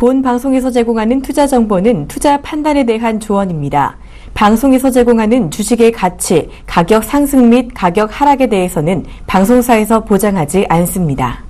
본 방송에서 제공하는 투자 정보는 투자 판단에 대한 조언입니다. 방송에서 제공하는 주식의 가치, 가격 상승 및 가격 하락에 대해서는 방송사에서 보장하지 않습니다.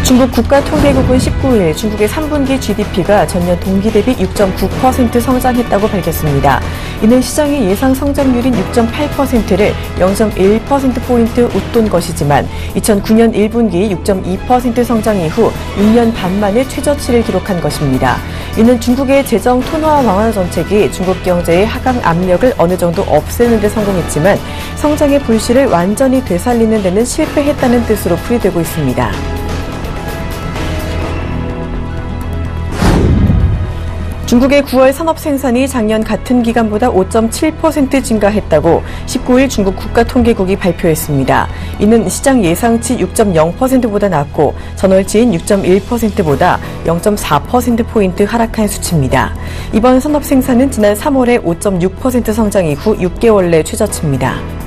중국 국가통계국은 19일 중국의 3분기 GDP가 전년 동기 대비 6.9% 성장했다고 밝혔습니다. 이는 시장의 예상 성장률인 6.8%를 0.1%포인트 웃돈 것이지만 2009년 1분기 6.2% 성장 이후 6년 반 만에 최저치를 기록한 것입니다. 이는 중국의 재정 톤화 완화 정책이 중국 경제의 하강 압력을 어느 정도 없애는 데 성공했지만 성장의 불씨를 완전히 되살리는 데는 실패했다는 뜻으로 풀이되고 있습니다. 중국의 9월 산업 생산이 작년 같은 기간보다 5.7% 증가했다고 19일 중국 국가통계국이 발표했습니다. 이는 시장 예상치 6.0%보다 낮고 전월치인 6.1%보다 0.4%포인트 하락한 수치입니다. 이번 산업 생산은 지난 3월에 5.6% 성장 이후 6개월 내 최저치입니다.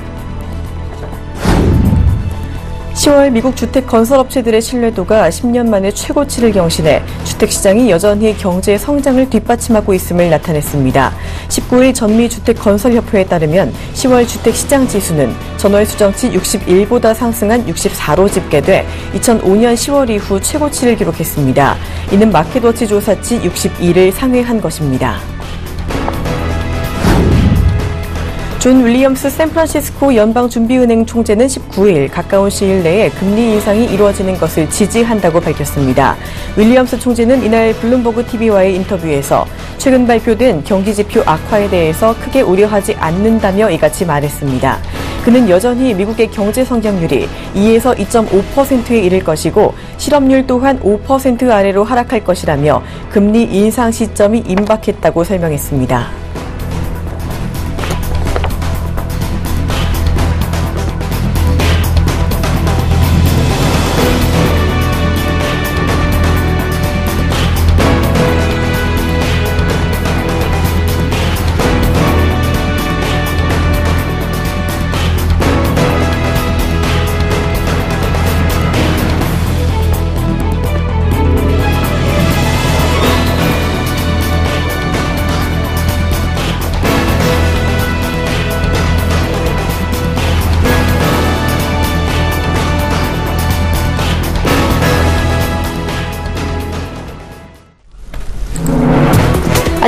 10월 미국 주택 건설업체들의 신뢰도가 10년 만에 최고치를 경신해 주택시장이 여전히 경제 성장을 뒷받침하고 있음을 나타냈습니다. 19일 전미주택건설협회에 따르면 10월 주택시장 지수는 전월 수정치 61보다 상승한 64로 집계돼 2005년 10월 이후 최고치를 기록했습니다. 이는 마켓워치 조사치 62를 상회한 것입니다. 존 윌리엄스 샌프란시스코 연방준비은행 총재는 19일 가까운 시일 내에 금리 인상이 이루어지는 것을 지지한다고 밝혔습니다. 윌리엄스 총재는 이날 블룸버그 TV와의 인터뷰에서 최근 발표된 경기지표 악화에 대해서 크게 우려하지 않는다며 이같이 말했습니다. 그는 여전히 미국의 경제 성장률이 2에서 2.5%에 이를 것이고 실업률 또한 5% 아래로 하락할 것이라며 금리 인상 시점이 임박했다고 설명했습니다.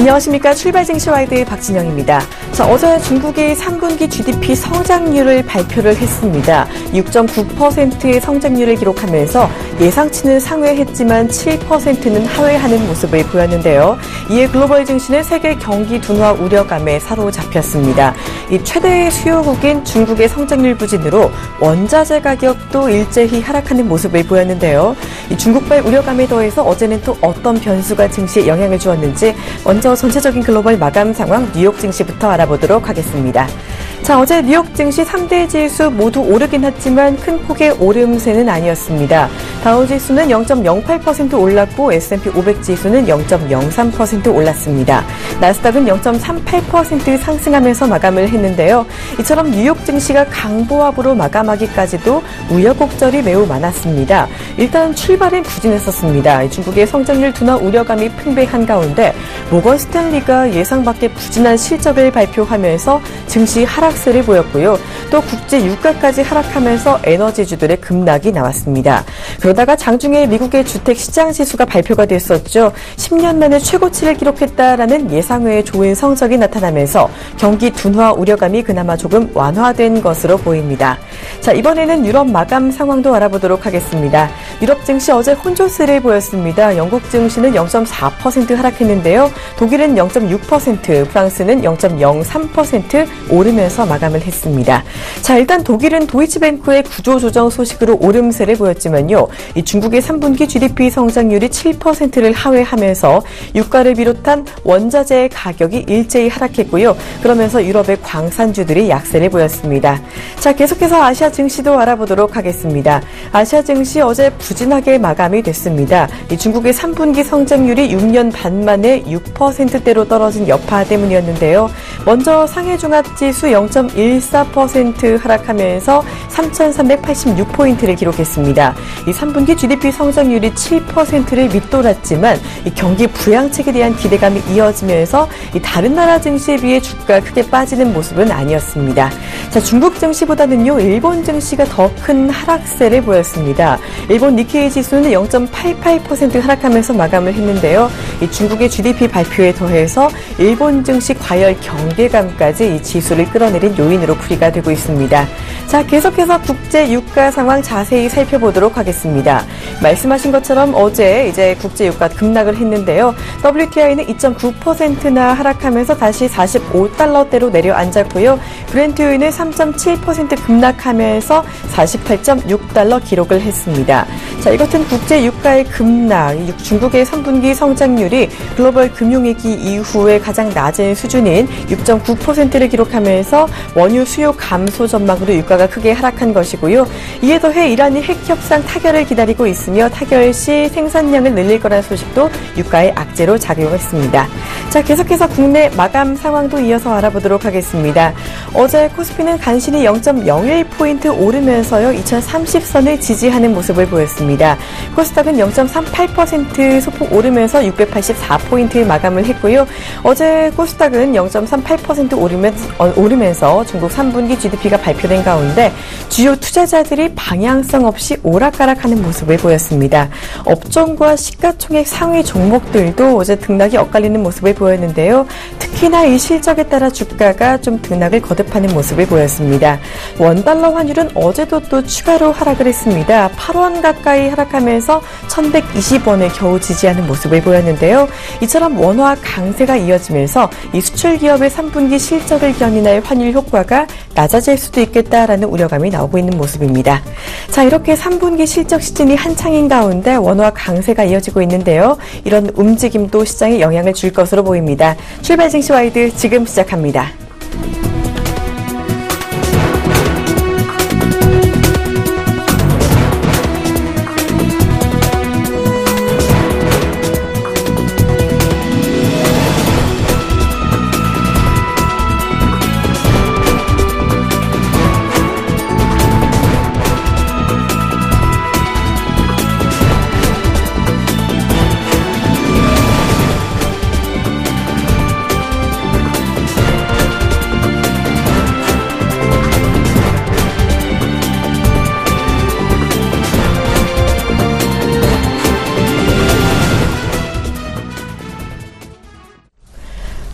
안녕하십니까. 출발증시와이드의 박진영입니다. 자, 어제 중국의 3분기 GDP 성장률을 발표를 했습니다. 6.9%의 성장률을 기록하면서 예상치는 상회했지만 7%는 하회하는 모습을 보였는데요. 이에 글로벌 증시는 세계 경기 둔화 우려감에 사로잡혔습니다. 이 최대 수요국인 중국의 성장률 부진으로 원자재 가격도 일제히 하락하는 모습을 보였는데요. 이 중국발 우려감에 더해서 어제는 또 어떤 변수가 증시에 영향을 주었는지 먼저 전체적인 글로벌 마감 상황 뉴욕 증시부터 알아보도록 하겠습니다. 자, 어제 뉴욕 증시 3대 지수 모두 오르긴 했지만 큰 폭의 오름세는 아니었습니다. 다우지수는 0.08% 올랐고 S&P 500 지수는 0.03% 올랐습니다. 나스닥은 0.38% 상승하면서 마감을 했는데요. 이처럼 뉴욕 증시가 강보합으로 마감하기까지도 우여곡절이 매우 많았습니다. 일단 출발은 부진했었습니다. 중국의 성장률 둔화 우려감이 팽배한 가운데 모건 스탠리가 예상 밖의 부진한 실적을 발표하면서 증시 하락세를 보였고요. 또 국제 유가까지 하락하면서 에너지주들의 급락이 나왔습니다. 그러다가 장중에 미국의 주택시장 지수가 발표가 됐었죠. 10년 만에 최고치를 기록했다라는 예상 외의 좋은 성적이 나타나면서 경기 둔화 우려감이 그나마 조금 완화된 것으로 보입니다. 자, 이번에는 유럽 마감 상황도 알아보도록 하겠습니다. 유럽 증시 어제 혼조세를 보였습니다. 영국 증시는 0.4% 하락했는데요. 독일은 0.6%, 프랑스는 0.03% 오르면서 마감을 했습니다. 자, 일단 독일은 도이치뱅크의 구조조정 소식으로 오름세를 보였지만요. 이 중국의 3분기 GDP 성장률이 7%를 하회하면서 유가를 비롯한 원자재 가격이 일제히 하락했고요. 그러면서 유럽의 광산주들이 약세를 보였습니다. 자, 계속해서 아시아 증시도 알아보도록 하겠습니다. 아시아 증시 어제 부진하게 마감이 됐습니다. 이 중국의 3분기 성장률이 6년 반 만에 6%대로 떨어진 여파 때문이었는데요. 먼저 상해종합지수 0.14% 하락하면서 3,386포인트를 기록했습니다. 이 3분기 GDP 성장률이 7%를 밑돌았지만 이 경기 부양책에 대한 기대감이 이어지면서 이 다른 나라 증시에 비해 주가가 크게 빠지는 모습은 아니었습니다. 자, 중국 증시보다는요, 일본 증시가 더 큰 하락세를 보였습니다. 일본 니케이 지수는 0.88% 하락하면서 마감을 했는데요. 이 중국의 GDP 발표에 더해서 일본 증시 과열 경계감까지 이 지수를 끌어내린 요인으로 풀이가 되고 있습니다. 자, 계속해서 국제 유가 상황 자세히 살펴보도록 하겠습니다. 말씀하신 것처럼 어제 이제 국제 유가 급락을 했는데요. WTI는 2.9%나 하락하면서 다시 45달러대로 내려앉았고요. 브렌트유는 3.7% 급락하면서 48.6달러 기록을 했습니다. 자, 이 같은 국제 유가의 급락, 중국의 3분기 성장률이 글로벌 금융위기 이후에 가장 낮은 수준인 6.9%를 기록하면서 원유 수요 감소 전망으로 유가가 크게 하락한 것이고요. 이에 더해 이란이 핵 협상 타결을 기다리고 있으며 타결 시 생산량을 늘릴 거라는 소식도 유가의 악재로 작용했습니다. 자, 계속해서 국내 마감 상황도 이어서 알아보도록 하겠습니다. 어제 코스피는 간신히 0.01포인트 오르면서요, 2030선을 지지하는 모습을 보였습니다. 코스닥은 0.38% 소폭 오르면서 684포인트 마감을 했고요. 어제 코스닥은 0.38% 오르면서 중국 3분기 GDP가 발표된 가운데 주요 투자자들이 방향성 없이 오락가락하는 모습을 보였습니다. 업종과 시가총액 상위 종목들도 어제 등락이 엇갈리는 모습을 보였는데요. 특히나 이 실적에 따라 주가가 좀 등락을 거듭하는 모습을 보였습니다. 원달러 환율은 어제도 또 추가로 하락을 했습니다. 8원 가까이 하락하면서 1,120원을 겨우 지지하는 모습을 보였는데요. 이처럼 원화 강세가 이어지면서 이 수출 기업의 3분기 실적을 견인할 환율 효과가 낮아질 수도 있겠다라는 우려감이 나오고 있는 모습입니다. 자, 이렇게 3분기 실적 시즌이 한창인 가운데 원화 강세가 이어지고 있는데요. 이런 움직임도 시장에 영향을 줄 것으로 보입니다. 출발 증시 와이드 지금 시작합니다.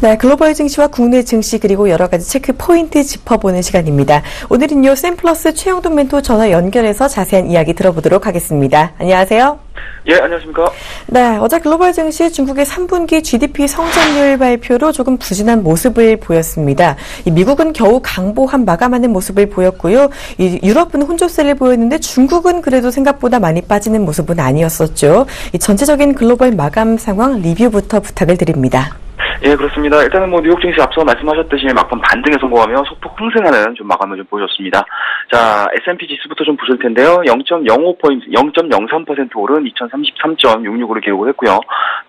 네, 글로벌 증시와 국내 증시 그리고 여러 가지 체크 포인트 짚어보는 시간입니다. 오늘은요, 샘플러스 최영돈 멘토 전화 연결해서 자세한 이야기 들어보도록 하겠습니다. 안녕하세요. 예, 안녕하십니까. 네, 어제 글로벌 증시 중국의 3분기 GDP 성장률 발표로 조금 부진한 모습을 보였습니다. 미국은 겨우 강보한 마감하는 모습을 보였고요. 유럽은 혼조세를 보였는데 중국은 그래도 생각보다 많이 빠지는 모습은 아니었었죠. 전체적인 글로벌 마감 상황 리뷰부터 부탁을 드립니다. 예, 그렇습니다. 일단은 뉴욕 증시 앞서 말씀하셨듯이 막판 반등에 성공하며 소폭 흥승하는 좀 마감을 좀 보여줬습니다. 자, S&P 지수부터 좀 보실 텐데요. 0.05포인트, 0.03% 오른 2033.66으로 기록을 했고요.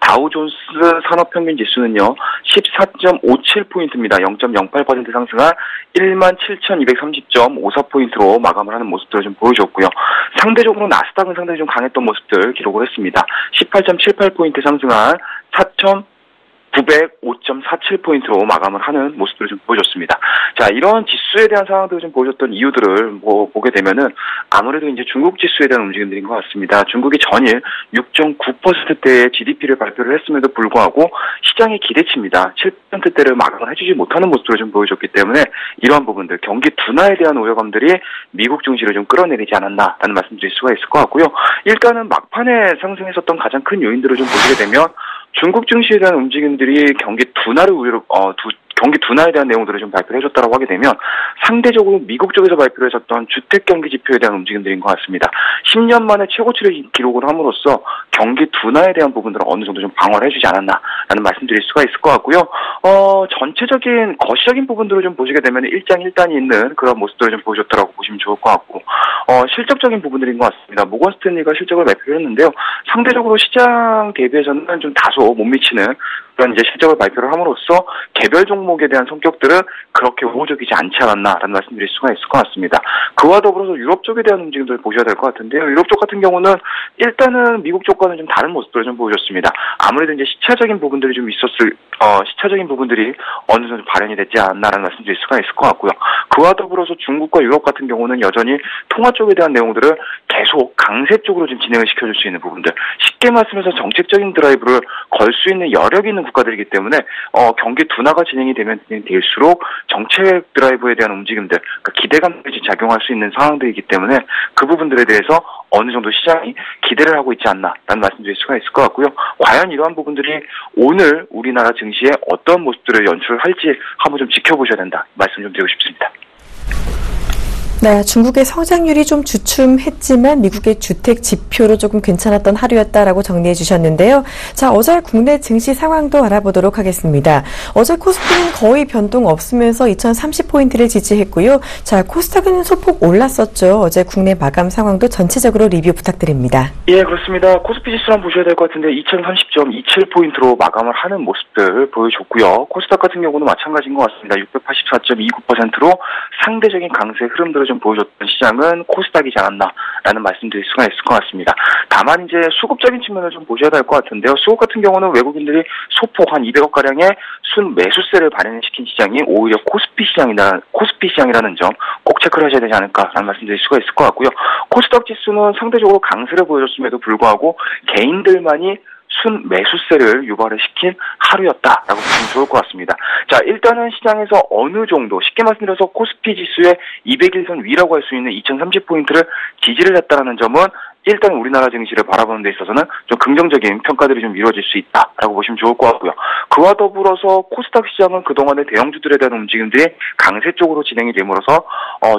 다우존스 산업평균 지수는요, 14.57포인트입니다. 0.08% 상승한 17,230.54포인트로 마감을 하는 모습들을 좀 보여줬고요. 상대적으로 나스닥은 상당히 좀 강했던 모습들 기록을 했습니다. 18.78포인트 상승한 905.47포인트로 마감을 하는 모습들을 좀 보여줬습니다. 자, 이런 지수에 대한 상황들을 좀 보여줬던 이유들을 보게 되면은 아무래도 이제 중국 지수에 대한 움직임들인 것 같습니다. 중국이 전일 6.9%대의 GDP를 발표를 했음에도 불구하고 시장의 기대치입니다. 7%대를 마감을 해주지 못하는 모습들을 좀 보여줬기 때문에 이러한 부분들, 경기 둔화에 대한 우려감들이 미국 증시를 좀 끌어내리지 않았나라는 말씀드릴 수가 있을 것 같고요. 일단은 막판에 상승했었던 가장 큰 요인들을 좀 보시게 되면 중국 증시에 대한 움직임들이 경기 둔화에 대한 내용들을 좀 발표를 해줬다고 하게 되면 상대적으로 미국 쪽에서 발표를 해줬던 주택 경기 지표에 대한 움직임들인 것 같습니다. 10년 만에 최고치를 기록을 함으로써 경기 둔화에 대한 부분들을 어느 정도 좀 방어를 해주지 않았나라는 말씀드릴 수가 있을 것 같고요. 전체적인 거시적인 부분들을 좀 보시게 되면 일장일단이 있는 그런 모습들을 좀 보여줬다고 보시면 좋을 것 같고, 실적적인 부분들인 것 같습니다. 모건 스탠리가 실적을 발표를 했는데요. 상대적으로 시장 대비해서는 좀 다소 못 미치는 그런 이제 실적을 발표를 함으로써 개별 종목에 대한 성격들은 그렇게 우호적이지 않지 않았나라는 말씀드릴 수가 있을 것 같습니다. 그와 더불어서 유럽 쪽에 대한 움직임들을 보셔야 될 것 같은데요. 유럽 쪽 같은 경우는 일단은 미국 쪽과는 좀 다른 모습들을 좀 보여줬습니다. 아무래도 이제 시차적인 부분들이 좀 시차적인 부분들이 어느 정도 발현이 됐지 않나라는 말씀드릴 수가 있을 것 같고요. 그와 더불어서 중국과 유럽 같은 경우는 여전히 통화 쪽에 대한 내용들을 계속 강세 쪽으로 좀 진행을 시켜줄 수 있는 부분들, 쉽게 말씀해서 정책적인 드라이브를 걸 수 있는 여력이 있는 국가들이기 때문에 경기 둔화가 진행이 되면 될수록 정책 드라이브에 대한 움직임들, 그러니까 기대감들이 작용할 수 있는 상황들이기 때문에 그 부분들에 대해서 어느 정도 시장이 기대를 하고 있지 않나라는 말씀드릴 수가 있을 것 같고요. 과연 이러한 부분들이 오늘 우리나라 증시에 어떤 모습들을 연출할지 한번 좀 지켜보셔야 된다 말씀 좀 드리고 싶습니다. 네, 중국의 성장률이 좀 주춤했지만 미국의 주택 지표로 조금 괜찮았던 하루였다라고 정리해 주셨는데요. 자, 어제 국내 증시 상황도 알아보도록 하겠습니다. 어제 코스피는 거의 변동 없으면서 2030포인트를 지지했고요. 자, 코스닥은 소폭 올랐었죠. 어제 국내 마감 상황도 전체적으로 리뷰 부탁드립니다. 예, 그렇습니다. 코스피 지수 한번 보셔야 될 것 같은데 2030.27포인트로 마감을 하는 모습들 보여줬고요. 코스닥 같은 경우는 마찬가지인 것 같습니다. 684.29%로 상대적인 강세 흐름들을 좀 보여줬던 시장은 코스닥이지 않았나라는 말씀드릴 수가 있을 것 같습니다. 다만 이제 수급적인 측면을 좀 보셔야 될 것 같은데요. 수급 같은 경우는 외국인들이 소폭 한 200억가량의 순매수세를 발행시킨 시장이 오히려 코스피 시장이라는 점 꼭 체크를 하셔야 되지 않을까라는 말씀드릴 수가 있을 것 같고요. 코스닥 지수는 상대적으로 강세를 보여줬음에도 불구하고 개인들만이 순매수세를 유발을 시킨 하루였다라고 보시면 좋을 것 같습니다. 자, 일단은 시장에서 어느 정도, 쉽게 말씀드려서 코스피 지수의 200일선 위라고 할 수 있는 2030포인트를 지지를 했다는 점은 일단 우리나라 증시를 바라보는 데 있어서는 좀 긍정적인 평가들이 좀 이루어질 수 있다라고 보시면 좋을 것 같고요. 그와 더불어서 코스닥 시장은 그동안의 대형주들에 대한 움직임들이 강세 쪽으로 진행이 됨으로써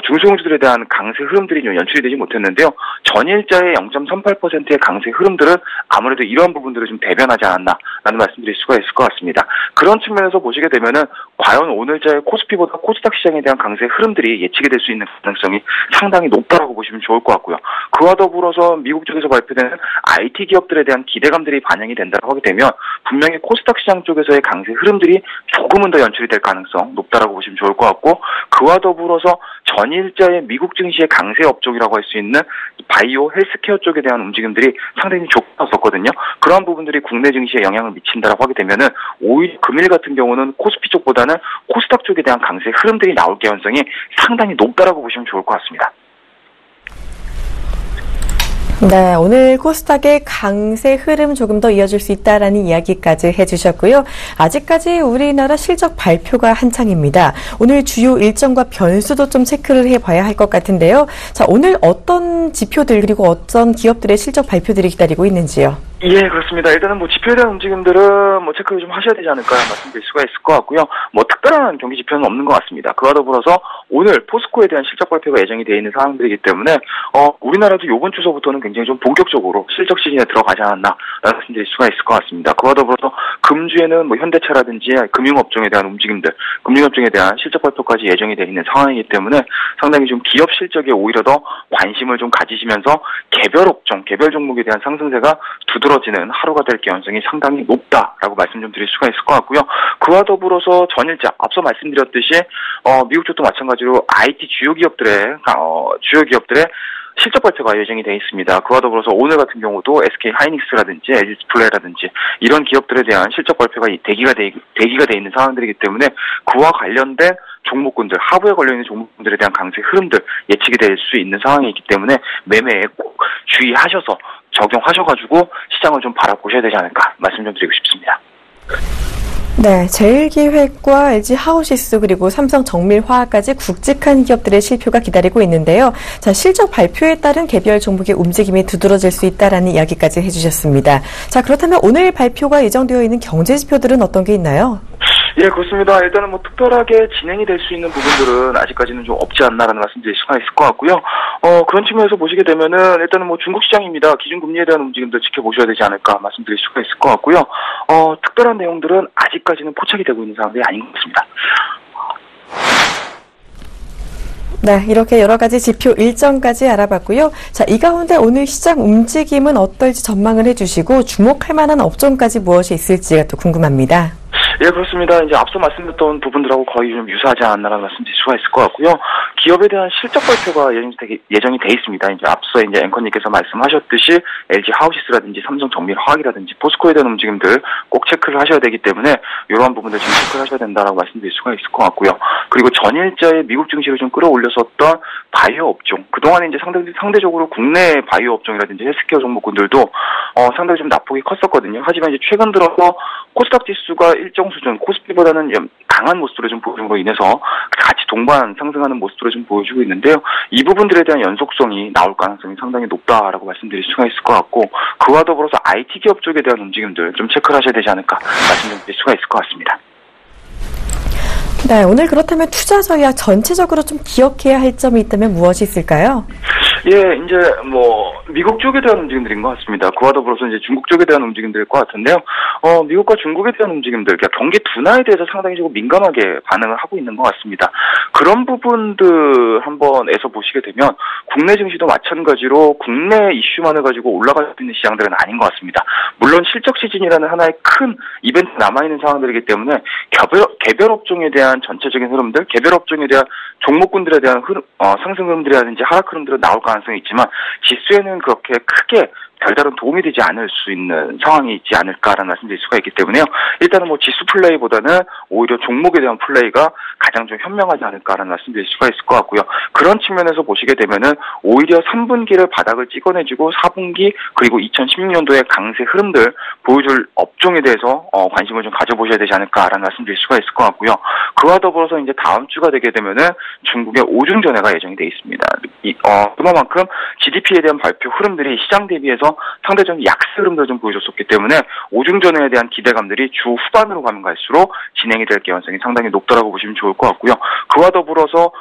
중소형주들에 대한 강세 흐름들이 좀 연출이 되지 못했는데요. 전일자의 0.38%의 강세 흐름들은 아무래도 이러한 부분들을 좀 대변하지 않았나라는 말씀드릴 수가 있을 것 같습니다. 그런 측면에서 보시게 되면은 과연 오늘자의 코스피보다 코스닥 시장에 대한 강세 흐름들이 예측이 될 수 있는 가능성이 상당히 높다라고 보시면 좋을 것 같고요. 그와 더불어서 미국 쪽에서 발표되는 IT 기업들에 대한 기대감들이 반영이 된다고 하게 되면 분명히 코스닥 시장 쪽에서의 강세 흐름들이 조금은 더 연출이 될 가능성 높다라고 보시면 좋을 것 같고, 그와 더불어서 전일자의 미국 증시의 강세 업종이라고 할 수 있는 바이오 헬스케어 쪽에 대한 움직임들이 상당히 좋았었거든요. 그러한 부분들이 국내 증시에 영향을 미친다라고 하게 되면은 오히려 금일 같은 경우는 코스피 쪽보다는 코스닥 쪽에 대한 강세 흐름들이 나올 가능성이 상당히 높다라고 보시면 좋을 것 같습니다. 네, 오늘 코스닥의 강세 흐름 조금 더 이어질 수 있다라는 이야기까지 해주셨고요. 아직까지 우리나라 실적 발표가 한창입니다. 오늘 주요 일정과 변수도 좀 체크를 해봐야 할 것 같은데요. 자, 오늘 어떤 지표들 그리고 어떤 기업들의 실적 발표들이 기다리고 있는지요? 예, 그렇습니다. 일단은 지표에 대한 움직임들은 체크를 좀 하셔야 되지 않을까 말씀드릴 수가 있을 것 같고요. 특별한 경기 지표는 없는 것 같습니다. 그와 더불어서 오늘 포스코에 대한 실적 발표가 예정이 되어 있는 상황들이기 때문에 우리나라도 이번 주서부터는 굉장히 좀 본격적으로 실적 시즌에 들어가지 않았나 말씀드릴 수가 있을 것 같습니다. 그와 더불어서 금주에는 현대차라든지 금융업종에 대한 움직임들, 금융업종에 대한 실적 발표까지 예정이 되어 있는 상황이기 때문에 상당히 좀 기업 실적에 오히려 더 관심을 좀 가지시면서 개별 업종, 개별 종목에 대한 상승세가 두드러지는 하루가 될 가능성이 상당히 높다라고 말씀 좀 드릴 수가 있을 것 같고요. 그와 더불어서 전일자 앞서 말씀드렸듯이 미국 쪽도 마찬가지로 IT 주요 기업들의 실적 발표가 예정이 되어 있습니다. 그와 더불어서 오늘 같은 경우도 SK 하이닉스라든지 LG 디스플레이라든지 이런 기업들에 대한 실적 발표가 대기가 돼 있는 상황들이기 때문에 그와 관련된 종목군들, 하부에 걸려있는 종목군들에 대한 강세 흐름들 예측이 될 수 있는 상황이 있기 때문에 매매에 꼭 주의하셔서 적용하셔가지고 시장을 좀 바라보셔야 되지 않을까 말씀 좀 드리고 싶습니다. 네, 제일기획과 LG 하우시스 그리고 삼성 정밀화학까지 굵직한 기업들의 실표가 기다리고 있는데요. 자, 실적 발표에 따른 개별 종목의 움직임이 두드러질 수 있다라는 이야기까지 해주셨습니다. 자, 그렇다면 오늘 발표가 예정되어 있는 경제 지표들은 어떤 게 있나요? 예, 그렇습니다. 일단은 특별하게 진행이 될 수 있는 부분들은 아직까지는 좀 없지 않나라는 말씀드릴 수가 있을 것 같고요. 그런 측면에서 보시게 되면은 일단은 중국 시장입니다. 기준금리에 대한 움직임들 지켜보셔야 되지 않을까 말씀드릴 수가 있을 것 같고요. 특별한 내용들은 아직까지는 포착이 되고 있는 상황이 아닌 것 같습니다. 네, 이렇게 여러 가지 지표 일정까지 알아봤고요. 자, 이 가운데 오늘 시장 움직임은 어떨지 전망을 해주시고 주목할 만한 업종까지 무엇이 있을지가 또 궁금합니다. 예, 그렇습니다. 이제 앞서 말씀드렸던 부분들하고 거의 좀 유사하지 않나라는 말씀드릴 수가 있을 것 같고요. 기업에 대한 실적 발표가 예정이 돼 있습니다. 이제 앞서 앵커님께서 말씀하셨듯이 LG 하우시스라든지 삼성 정밀화학이라든지 포스코에 대한 움직임들 꼭 체크를 하셔야 되기 때문에 이러한 부분들 지금 체크를 하셔야 된다라고 말씀드릴 수가 있을 것 같고요. 그리고 전일자에 미국 증시를 좀 끌어올렸었던 바이오 업종, 그동안에 이제 상대적으로 국내 바이오 업종이라든지 헬스케어 종목군들도 상당히 좀 낙폭이 컸었거든요. 하지만 이제 최근 들어서 코스닥 지수가 일정 수준, 코스피보다는 강한 모습으로 좀 보여줌으로 인해서 같이 동반 상승하는 모습으로 좀 보여주고 있는데요. 이 부분들에 대한 연속성이 나올 가능성이 상당히 높다라고 말씀드릴 수가 있을 것 같고, 그와 더불어서 IT 기업 쪽에 대한 움직임들 좀 체크를 하셔야 되지 않을까 말씀 좀 드릴 수가 있을 것 같습니다. 네, 오늘 그렇다면 투자 전략 전체적으로 좀 기억해야 할 점이 있다면 무엇이 있을까요? 예, 이제 미국 쪽에 대한 움직임들인 것 같습니다. 그와 더불어서 이제 중국 쪽에 대한 움직임들일 것 같은데요. 미국과 중국에 대한 움직임들, 그러니까 경기 둔화에 대해서 상당히 조금 민감하게 반응을 하고 있는 것 같습니다. 그런 부분들 한번에서 보시게 되면 국내 증시도 마찬가지로 국내 이슈만을 가지고 올라갈 수 있는 시장들은 아닌 것 같습니다. 물론 실적 시즌이라는 하나의 큰 이벤트 남아있는 상황들이기 때문에 개별 업종에 대한 전체적인 흐름들, 개별 업종에 대한 종목군들에 대한 상승 흐름들이라든지 하락 흐름들은 나올 가능성이 있지만 지수에는 그렇게 크게 별다른 도움이 되지 않을 수 있는 상황이 있지 않을까라는 말씀드릴 수가 있기 때문에요. 일단은 지수 플레이보다는 오히려 종목에 대한 플레이가 가장 좀 현명하지 않을까라는 말씀드릴 수가 있을 것 같고요. 그런 측면에서 보시게 되면은 오히려 3분기를 바닥을 찍어내주고 4분기 그리고 2016년도의 강세 흐름들 보여줄 업종에 대해서 관심을 좀 가져보셔야 되지 않을까라는 말씀드릴 수가 있을 것 같고요. 그와 더불어서 이제 다음 주가 되게 되면은 중국의 오중전회가 예정이 돼 있습니다. 그만큼 GDP에 대한 발표 흐름들이 시장 대비해서 상대적인 약세 흐름도 좀 보여줬었기 때문에 오중전회에 대한 기대감들이 주 후반으로 가면 갈수록 진행이 될 개연성이 상당히 높다라고 보시면 좋을 것 같고요. 그와 더불어서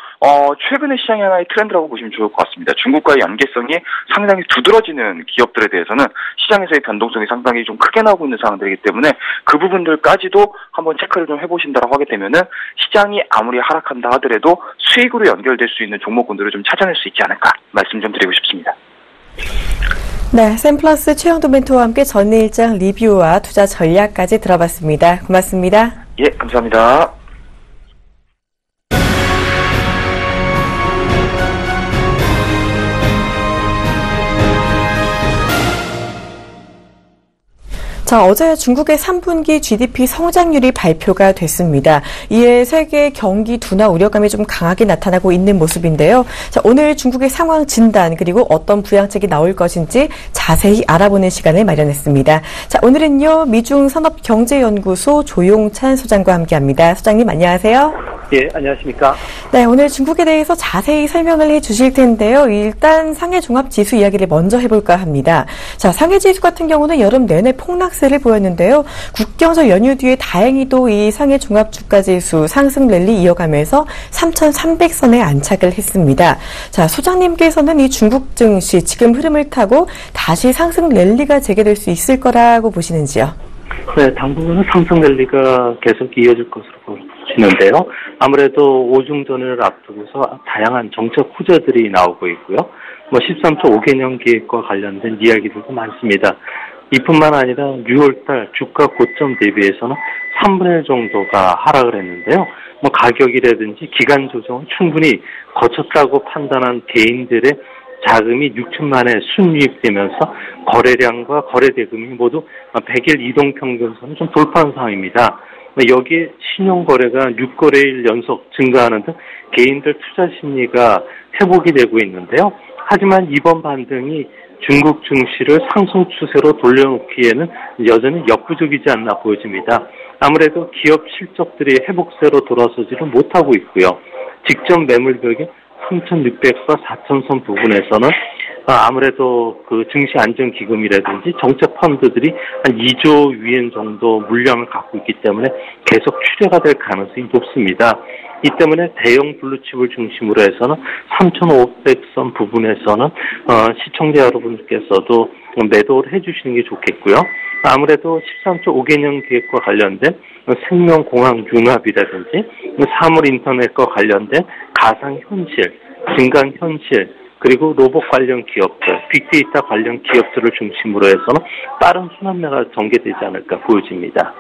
최근의 시장의 하나의 트렌드라고 보시면 좋을 것 같습니다. 중국과의 연계성이 상당히 두드러지는 기업들에 대해서는 시장에서의 변동성이 상당히 좀 크게 나오고 있는 상황들이기 때문에 그 부분들까지도 한번 체크를 좀 해보신다라고 하게 되면은 시장이 아무리 하락한다 하더라도 수익으로 연결될 수 있는 종목군들을 좀 찾아낼 수 있지 않을까 말씀 좀 드리고 싶습니다. 네, 샘플러스 최영도 멘토와 함께 전일장 리뷰와 투자 전략까지 들어봤습니다. 고맙습니다. 예, 감사합니다. 자, 어제 중국의 3분기 GDP 성장률이 발표가 됐습니다. 이에 세계 경기 둔화 우려감이 좀 강하게 나타나고 있는 모습인데요. 자, 오늘 중국의 상황 진단 그리고 어떤 부양책이 나올 것인지 자세히 알아보는 시간을 마련했습니다. 자, 오늘은요 미중산업경제연구소 조용찬 소장과 함께합니다. 소장님 안녕하세요. 예, 안녕하십니까. 네, 오늘 중국에 대해서 자세히 설명을 해주실 텐데요. 일단 상해 종합지수 이야기를 먼저 해볼까 합니다. 자, 상해지수 같은 경우는 여름 내내 폭락세를 보였는데요. 국경절 연휴 뒤에 다행히도 이 상해 종합주가지수 상승 랠리 이어가면서 3,300선에 안착을 했습니다. 자, 소장님께서는 이 중국 증시 지금 흐름을 타고 다시 상승 랠리가 재개될 수 있을 거라고 보시는지요? 네, 당분간은 상승 랠리가 계속 이어질 것으로 보시는데요. 아무래도 오중전을 앞두고서 다양한 정책 호재들이 나오고 있고요. 13조 5개년 계획과 관련된 이야기들도 많습니다. 이뿐만 아니라 6월달 주가 고점 대비해서는 3분의 1 정도가 하락을 했는데요. 가격이라든지 기간 조정은 충분히 거쳤다고 판단한 개인들의 자금이 6천만에 순유입되면서 거래량과 거래대금이 모두 100일 이동평균선을 좀 돌파한 상황입니다. 여기에 신용거래가 6거래일 연속 증가하는 등 개인들 투자 심리가 회복이 되고 있는데요. 하지만 이번 반등이 중국 증시를 상승 추세로 돌려놓기에는 여전히 역부족이지 않나 보여집니다. 아무래도 기업 실적들이 회복세로 돌아서지를 못하고 있고요. 직전 매물벽이 3,600과 4,000선 부분에서는 아무래도 그 증시 안정기금이라든지 정책 펀드들이 한 2조 위엔 정도 물량을 갖고 있기 때문에 계속 출회가 될 가능성이 높습니다. 이 때문에 대형 블루칩을 중심으로 해서는 3,500선 부분에서는 시청자 여러분께서도 매도를 해주시는 게 좋겠고요. 아무래도 13조 5개년 계획과 관련된 생명공학 융합이라든지 사물 인터넷과 관련된 가상현실, 증강현실, 그리고 로봇 관련 기업들, 빅데이터 관련 기업들을 중심으로 해서는 빠른 순환매가 전개되지 않을까 보여집니다.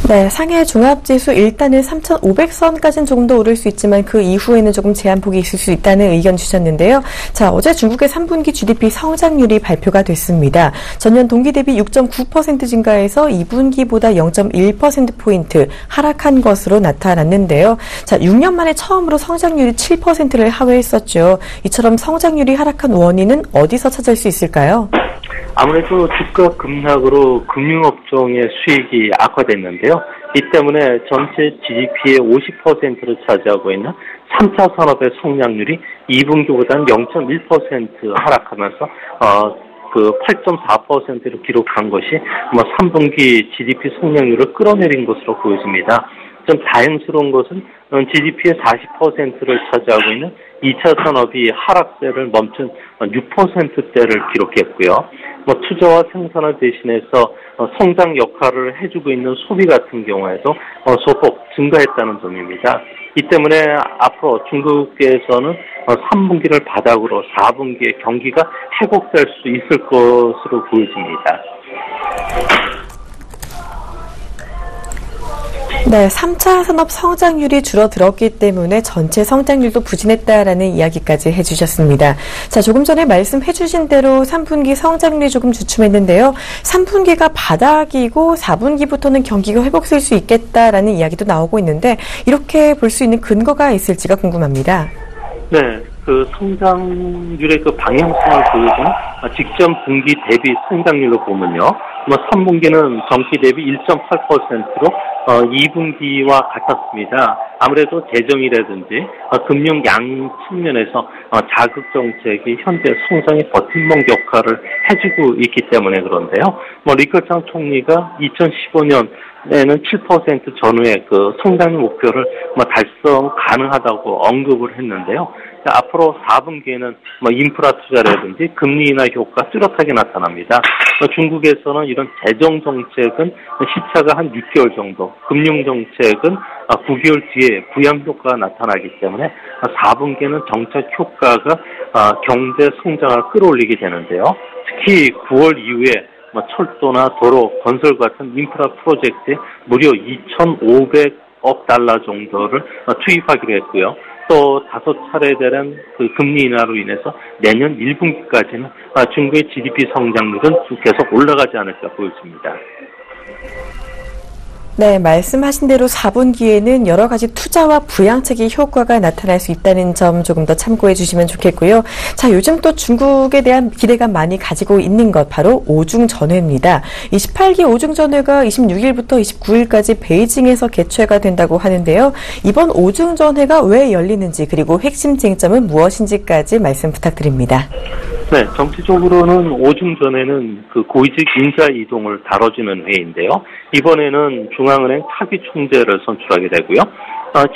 네, 상해 종합지수 일단은 3,500선까지는 조금 더 오를 수 있지만 그 이후에는 조금 제한폭이 있을 수 있다는 의견 주셨는데요. 자, 어제 중국의 3분기 GDP 성장률이 발표가 됐습니다. 전년 동기 대비 6.9% 증가해서 2분기보다 0.1%포인트 하락한 것으로 나타났는데요. 자, 6년 만에 처음으로 성장률이 7%를 하회했었죠. 이처럼 성장률이 하락한 원인은 어디서 찾을 수 있을까요? 아무래도 주가 급락으로 금융업종의 수익이 악화됐는데요. 이 때문에 전체 GDP의 50%를 차지하고 있는 3차 산업의 성장률이 2분기보다는 0.1% 하락하면서 그 8.4%를 기록한 것이 3분기 GDP 성장률을 끌어내린 것으로 보여집니다. 좀 다행스러운 것은 GDP의 40%를 차지하고 있는 2차 산업이 하락세를 멈춘 6%대를 기록했고요. 투자와 생산을 대신해서 성장 역할을 해주고 있는 소비 같은 경우에도 소폭 증가했다는 점입니다. 이 때문에 앞으로 중국에서는 3분기를 바닥으로 4분기에 경기가 회복될 수 있을 것으로 보여집니다. 네, 3차 산업 성장률이 줄어들었기 때문에 전체 성장률도 부진했다라는 이야기까지 해주셨습니다. 자, 조금 전에 말씀해주신 대로 3분기 성장률이 조금 주춤했는데요. 3분기가 바닥이고 4분기부터는 경기가 회복될 수 있겠다라는 이야기도 나오고 있는데 이렇게 볼 수 있는 근거가 있을지가 궁금합니다. 네, 그 성장률의 그 방향성을 보여주는 직전 분기 대비 성장률로 보면요. 3분기는 전기 대비 1.8%로 2분기와 같았습니다. 아무래도 재정이라든지 금융 양 측면에서 자극 정책이 현재 성장의 버팀목 역할을 해주고 있기 때문에 그런데요. 리커창 총리가 2015년에는 7% 전후의 그 성장률 목표를 달성 가능하다고 언급을 했는데요. 앞으로 4분기에는 인프라 투자라든지 금리 인하 효과 뚜렷하게 나타납니다. 중국에서는 이런 재정 정책은 시차가 한 6개월 정도, 금융 정책은 9개월 뒤에 부양 효과가 나타나기 때문에 4분기에는 정책 효과가 경제 성장을 끌어올리게 되는데요. 특히 9월 이후에 철도나 도로, 건설 같은 인프라 프로젝트에 무려 2,500억 달러 정도를 투입하기로 했고요. 또 5차례 되는 그 금리 인하로 인해서 내년 1분기까지는 중국의 GDP 성장률은 계속 올라가지 않을까 보여집니다. 네, 말씀하신 대로 4분기에는 여러 가지 투자와 부양책의 효과가 나타날 수 있다는 점 조금 더 참고해 주시면 좋겠고요. 자, 요즘 또 중국에 대한 기대감 많이 가지고 있는 것 바로 오중전회입니다. 28기 오중전회가 26일부터 29일까지 베이징에서 개최가 된다고 하는데요. 이번 오중전회가 왜 열리는지 그리고 핵심 쟁점은 무엇인지까지 말씀 부탁드립니다. 네, 정치적으로는 오중전회는 그 고위직 인사 이동을 다뤄주는 회의인데요. 이번에는 중앙은행 차기 총재를 선출하게 되고요.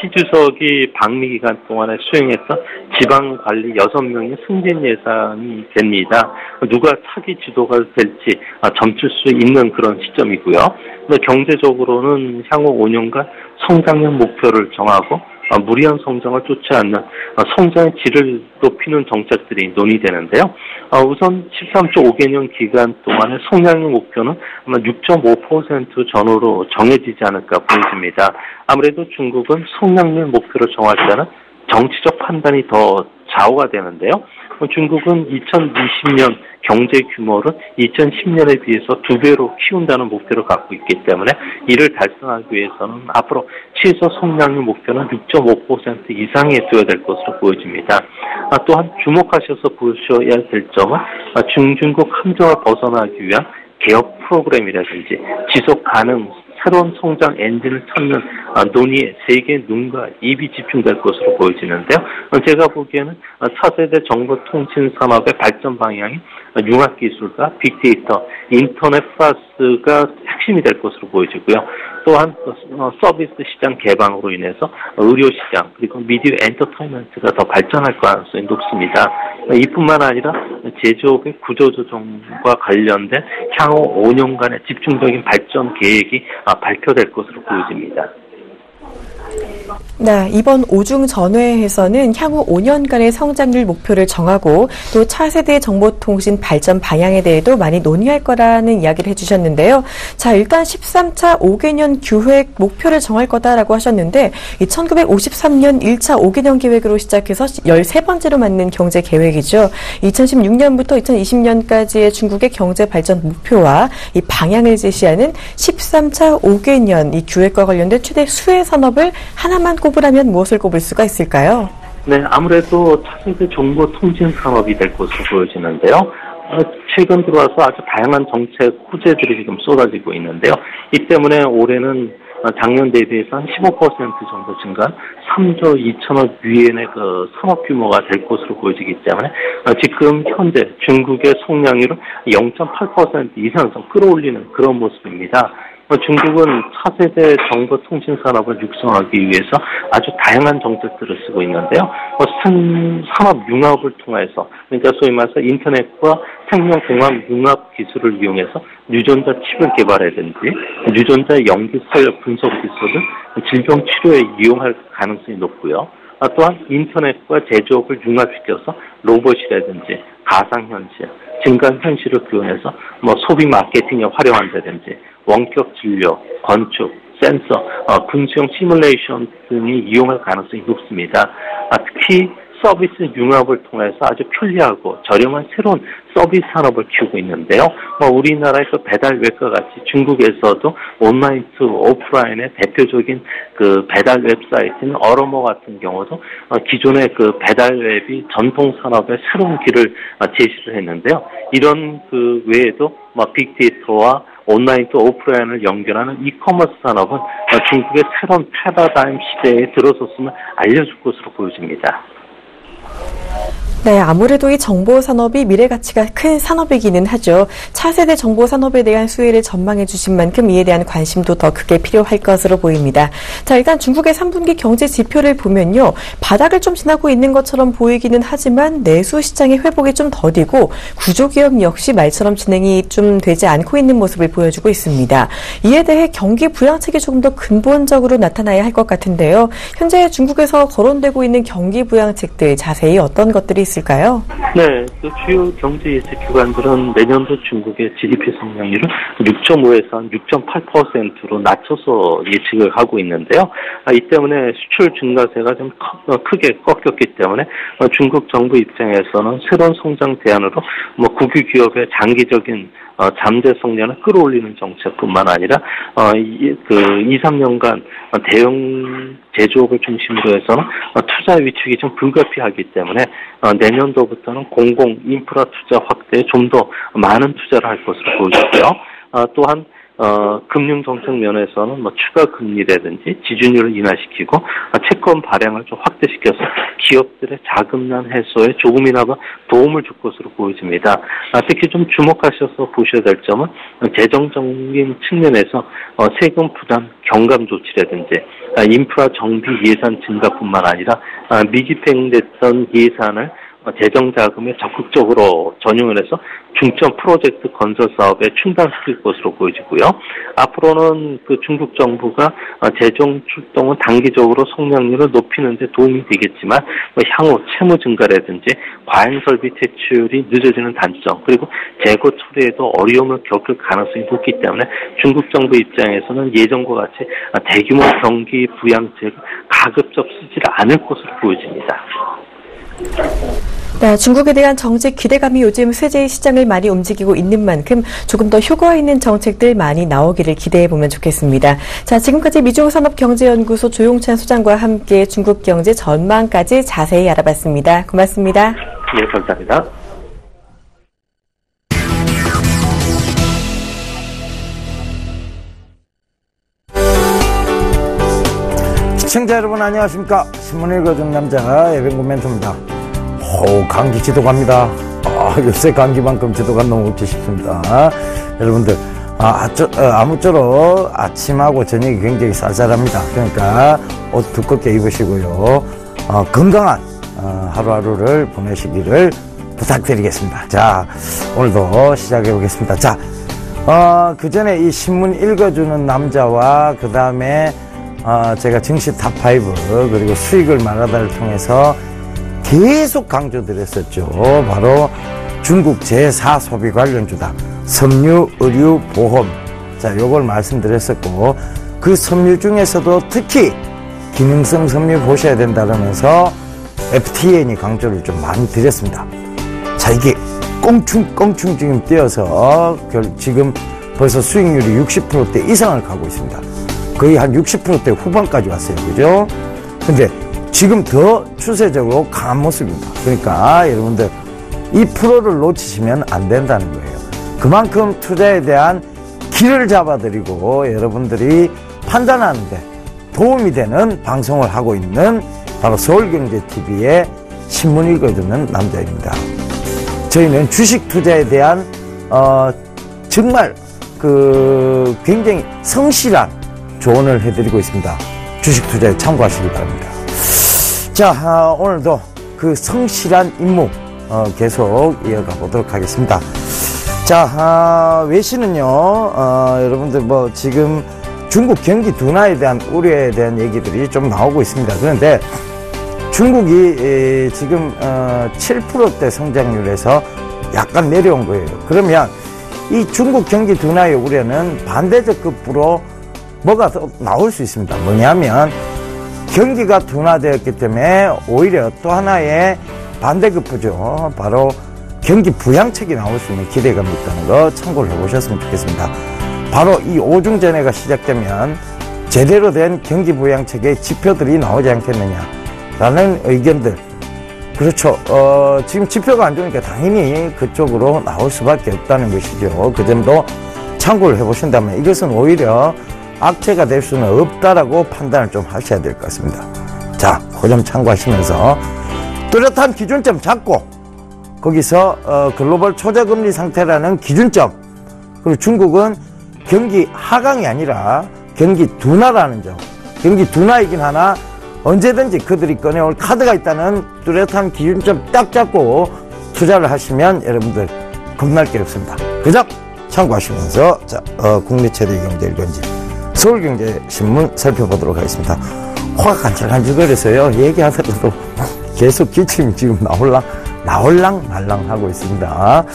시 주석이 방미 기간 동안에 수행했던 지방관리 6명의 승진 예상이 됩니다. 누가 차기 지도가 될지 점칠 수 있는 그런 시점이고요. 경제적으로는 향후 5년간 성장률 목표를 정하고 무리한 성장을 쫓지 않는 성장의 질을 높이는 정책들이 논의되는데요. 우선 13조 5개년 기간 동안의 성장률 목표는 아마 6.5% 전후로 정해지지 않을까 보여집니다. 아무래도 중국은 성장률 목표를 정할 때는 정치적 판단이 더 좌우가 되는데요. 중국은 2020년 경제 규모를 2010년에 비해서 2배로 키운다는 목표를 갖고 있기 때문에 이를 달성하기 위해서는 앞으로 최소 성장률 목표는 6.5% 이상에 둬야 될 것으로 보여집니다. 또한 주목하셔서 보셔야 될 점은 중국 함정을 벗어나기 위한 개혁 프로그램이라든지 지속 가능 새로운 성장 엔진을 찾는 논의에 세계의 눈과 입이 집중될 것으로 보여지는데요. 제가 보기에는 차세대 정보통신 산업의 발전 방향이 융합기술과 빅데이터, 인터넷 플러스가 핵심이 될 것으로 보여지고요. 또한 서비스 시장 개방으로 인해서 의료 시장 그리고 미디어 엔터테인먼트가 더 발전할 가능성이 높습니다. 이뿐만 아니라 제조업의 구조조정과 관련된 향후 5년간의 집중적인 발전 계획이 발표될 것으로 보여집니다. 네, 이번 오중전회에서는 향후 5년간의 성장률 목표를 정하고 또 차세대 정보통신 발전 방향에 대해도 많이 논의할 거라는 이야기를 해주셨는데요. 자, 일단 13차 5개년 기획 목표를 정할 거다라고 하셨는데 1953년 1차 5개년 계획으로 시작해서 13번째로 맞는 경제 계획이죠. 2016년부터 2020년까지의 중국의 경제 발전 목표와 이 방향을 제시하는 13차 5개년 이 기획과 관련된 최대 수혜 산업을 하나만 꼽으라면 무엇을 꼽을 수가 있을까요? 네, 아무래도 차세대 정보통신 산업이 될 것으로 보여지는데요. 최근 들어와서 아주 다양한 정책 호재들이 지금 쏟아지고 있는데요. 이 때문에 올해는 작년 대비해서 한 15% 정도 증가한 3조 2천억 위엔의 그 산업 규모가 될 것으로 보여지기 때문에 지금 현재 중국의 성장률을 0.8% 이상 끌어올리는 그런 모습입니다. 중국은 차세대 정보통신 산업을 육성하기 위해서 아주 다양한 정책들을 쓰고 있는데요. 산업 융합을 통해서 그러니까 소위 말해서 인터넷과 생명공학 융합 기술을 이용해서 유전자 칩을 개발하든지 유전자 염기 서열 분석 기술을 질병 치료에 이용할 가능성이 높고요. 또한 인터넷과 제조업을 융합시켜서 로봇이라든지 가상현실, 증강현실을 구현해서 소비 마케팅에 활용한다든지 원격 진료, 건축, 센서, 군수용 시뮬레이션 등이 이용할 가능성이 높습니다. 특히 서비스 융합을 통해서 아주 편리하고 저렴한 새로운 서비스 산업을 키우고 있는데요. 우리나라의 그 배달 웹과 같이 중국에서도 온라인 투 오프라인의 대표적인 그 배달 웹사이트는 어로모 같은 경우도 기존의 그 배달 웹이 전통 산업의 새로운 길을 제시를 했는데요. 이런 그 외에도 빅데이터와 온라인 또 오프라인을 연결하는 이커머스 산업은 중국의 새로운 패러다임 시대에 들어섰음을 알려줄 것으로 보여집니다. 네, 아무래도 이 정보산업이 미래 가치가 큰 산업이기는 하죠. 차세대 정보산업에 대한 수혜를 전망해 주신 만큼 이에 대한 관심도 더 크게 필요할 것으로 보입니다. 자, 일단 중국의 3분기 경제 지표를 보면요. 바닥을 좀 지나고 있는 것처럼 보이기는 하지만 내수 시장의 회복이 좀 더디고 구조기업 역시 말처럼 진행이 좀 되지 않고 있는 모습을 보여주고 있습니다. 이에 대해 경기 부양책이 조금 더 근본적으로 나타나야 할 것 같은데요. 현재 중국에서 거론되고 있는 경기 부양책들 자세히 어떤 것들이 있을까요? 네, 그 주요 경제 예측 기관들은 내년도 중국의 GDP 성장률을 6.5에서 한 6.8%로 낮춰서 예측을 하고 있는데요. 이 때문에 수출 증가세가 좀 크게 꺾였기 때문에 중국 정부 입장에서는 새로운 성장 대안으로 국유 기업의 장기적인 잠재 성장을 끌어올리는 정책뿐만 아니라 2-3년간 대형 제조업을 중심으로 해서는 투자 위축이 좀 불가피하기 때문에 내년도부터는 공공 인프라 투자 확대에 좀 더 많은 투자를 할 것으로 보여지고요. 또한 금융정책 면에서는 추가 금리라든지 지준율을 인하시키고 채권 발행을 좀 확대시켜서 기업들의 자금난 해소에 조금이나마 도움을 줄 것으로 보여집니다. 특히 좀 주목하셔서 보셔야 될 점은 재정적인 측면에서 세금 부담 경감 조치라든지 인프라 정비 예산 증가뿐만 아니라 미집행됐던 예산을 재정 자금에 적극적으로 전용을 해서 중점 프로젝트 건설 사업에 충당시킬 것으로 보여지고요. 앞으로는 그 중국 정부가 재정 출동은 단기적으로 성장률을 높이는 데 도움이 되겠지만 향후 채무 증가라든지 과잉 설비 퇴출이 늦어지는 단점 그리고 재고 처리에도 어려움을 겪을 가능성이 높기 때문에 중국 정부 입장에서는 예전과 같이 대규모 경기 부양책을 가급적 쓰지 않을 것으로 보여집니다. 네, 중국에 대한 정책 기대감이 요즘 세제 시장을 많이 움직이고 있는 만큼 조금 더 효과 있는 정책들 많이 나오기를 기대해보면 좋겠습니다. 자, 지금까지 미중산업경제연구소 조용찬 소장과 함께 중국 경제 전망까지 자세히 알아봤습니다. 고맙습니다. 네, 감사합니다. 시청자 여러분 안녕하십니까. 신문 읽어준 남자 예병군 멘토입니다. 감기 지독합니다. 요새 감기만큼 지독한 놈 없지 싶습니다. 여러분들 아무쪼록 아침하고 저녁이 굉장히 쌀쌀합니다. 그러니까 옷 두껍게 입으시고요. 건강한 하루하루를 보내시기를 부탁드리겠습니다. 자, 오늘도 시작해 보겠습니다. 자, 그 전에 이 신문 읽어주는 남자와 그 다음에 제가 증시 탑5 그리고 수익을 말하다를 통해서 계속 강조드렸었죠. 바로 중국 제4 소비 관련주다. 섬유, 의류, 보험. 자, 요걸 말씀드렸었고, 그 섬유 중에서도 특히 기능성 섬유 보셔야 된다면서 FTN이 강조를 좀 많이 드렸습니다. 자, 이게 껑충 지금 뛰어서 지금 벌써 수익률이 60%대 이상을 가고 있습니다. 거의 한 60%대 후반까지 왔어요. 그죠? 근데 지금 더 추세적으로 강한 모습입니다. 그러니까 여러분들 이 프로를 놓치시면 안 된다는 거예요. 그만큼 투자에 대한 길을 잡아드리고 여러분들이 판단하는데 도움이 되는 방송을 하고 있는 바로 서울경제TV의 신문 읽어주는 남자입니다. 저희는 주식 투자에 대한 정말 굉장히 성실한 조언을 해드리고 있습니다. 주식 투자에 참고하시기 바랍니다. 자, 오늘도 그 성실한 임무 계속 이어가 보도록 하겠습니다. 자, 외신은요, 여러분들 지금 중국 경기 둔화에 대한 우려에 대한 얘기들이 좀 나오고 있습니다. 그런데 중국이 지금 7%대 성장률에서 약간 내려온 거예요. 그러면 이 중국 경기 둔화의 우려는 반대적 급부로 뭐가 더 나올 수 있습니다. 뭐냐면 경기가 둔화되었기 때문에 오히려 또 하나의 반대급부죠. 바로 경기 부양책이 나올 수 있는 기대감이 있다는 거 참고를 해보셨으면 좋겠습니다. 바로 이 오중전해가 시작되면 제대로 된 경기 부양책의 지표들이 나오지 않겠느냐라는 의견들. 그렇죠. 지금 지표가 안 좋으니까 당연히 그쪽으로 나올 수밖에 없다는 것이죠. 그 점도 참고를 해보신다면 이것은 오히려 악재가 될 수는 없다라고 판단을 좀 하셔야 될 것 같습니다. 자, 그 점 참고하시면서 뚜렷한 기준점 잡고 거기서 글로벌 초저금리 상태라는 기준점, 그리고 중국은 경기 하강이 아니라 경기 둔화라는 점, 경기 둔화이긴 하나 언제든지 그들이 꺼내올 카드가 있다는 뚜렷한 기준점 딱 잡고 투자를 하시면 여러분들 겁날 게 없습니다. 그 점 참고하시면서 자, 국내 최대 경제 일간지 서울경제신문 살펴보도록 하겠습니다. 코가 간질간질거려서요. 얘기하더라도 계속 기침이 지금 나올랑 말랑 하고 있습니다.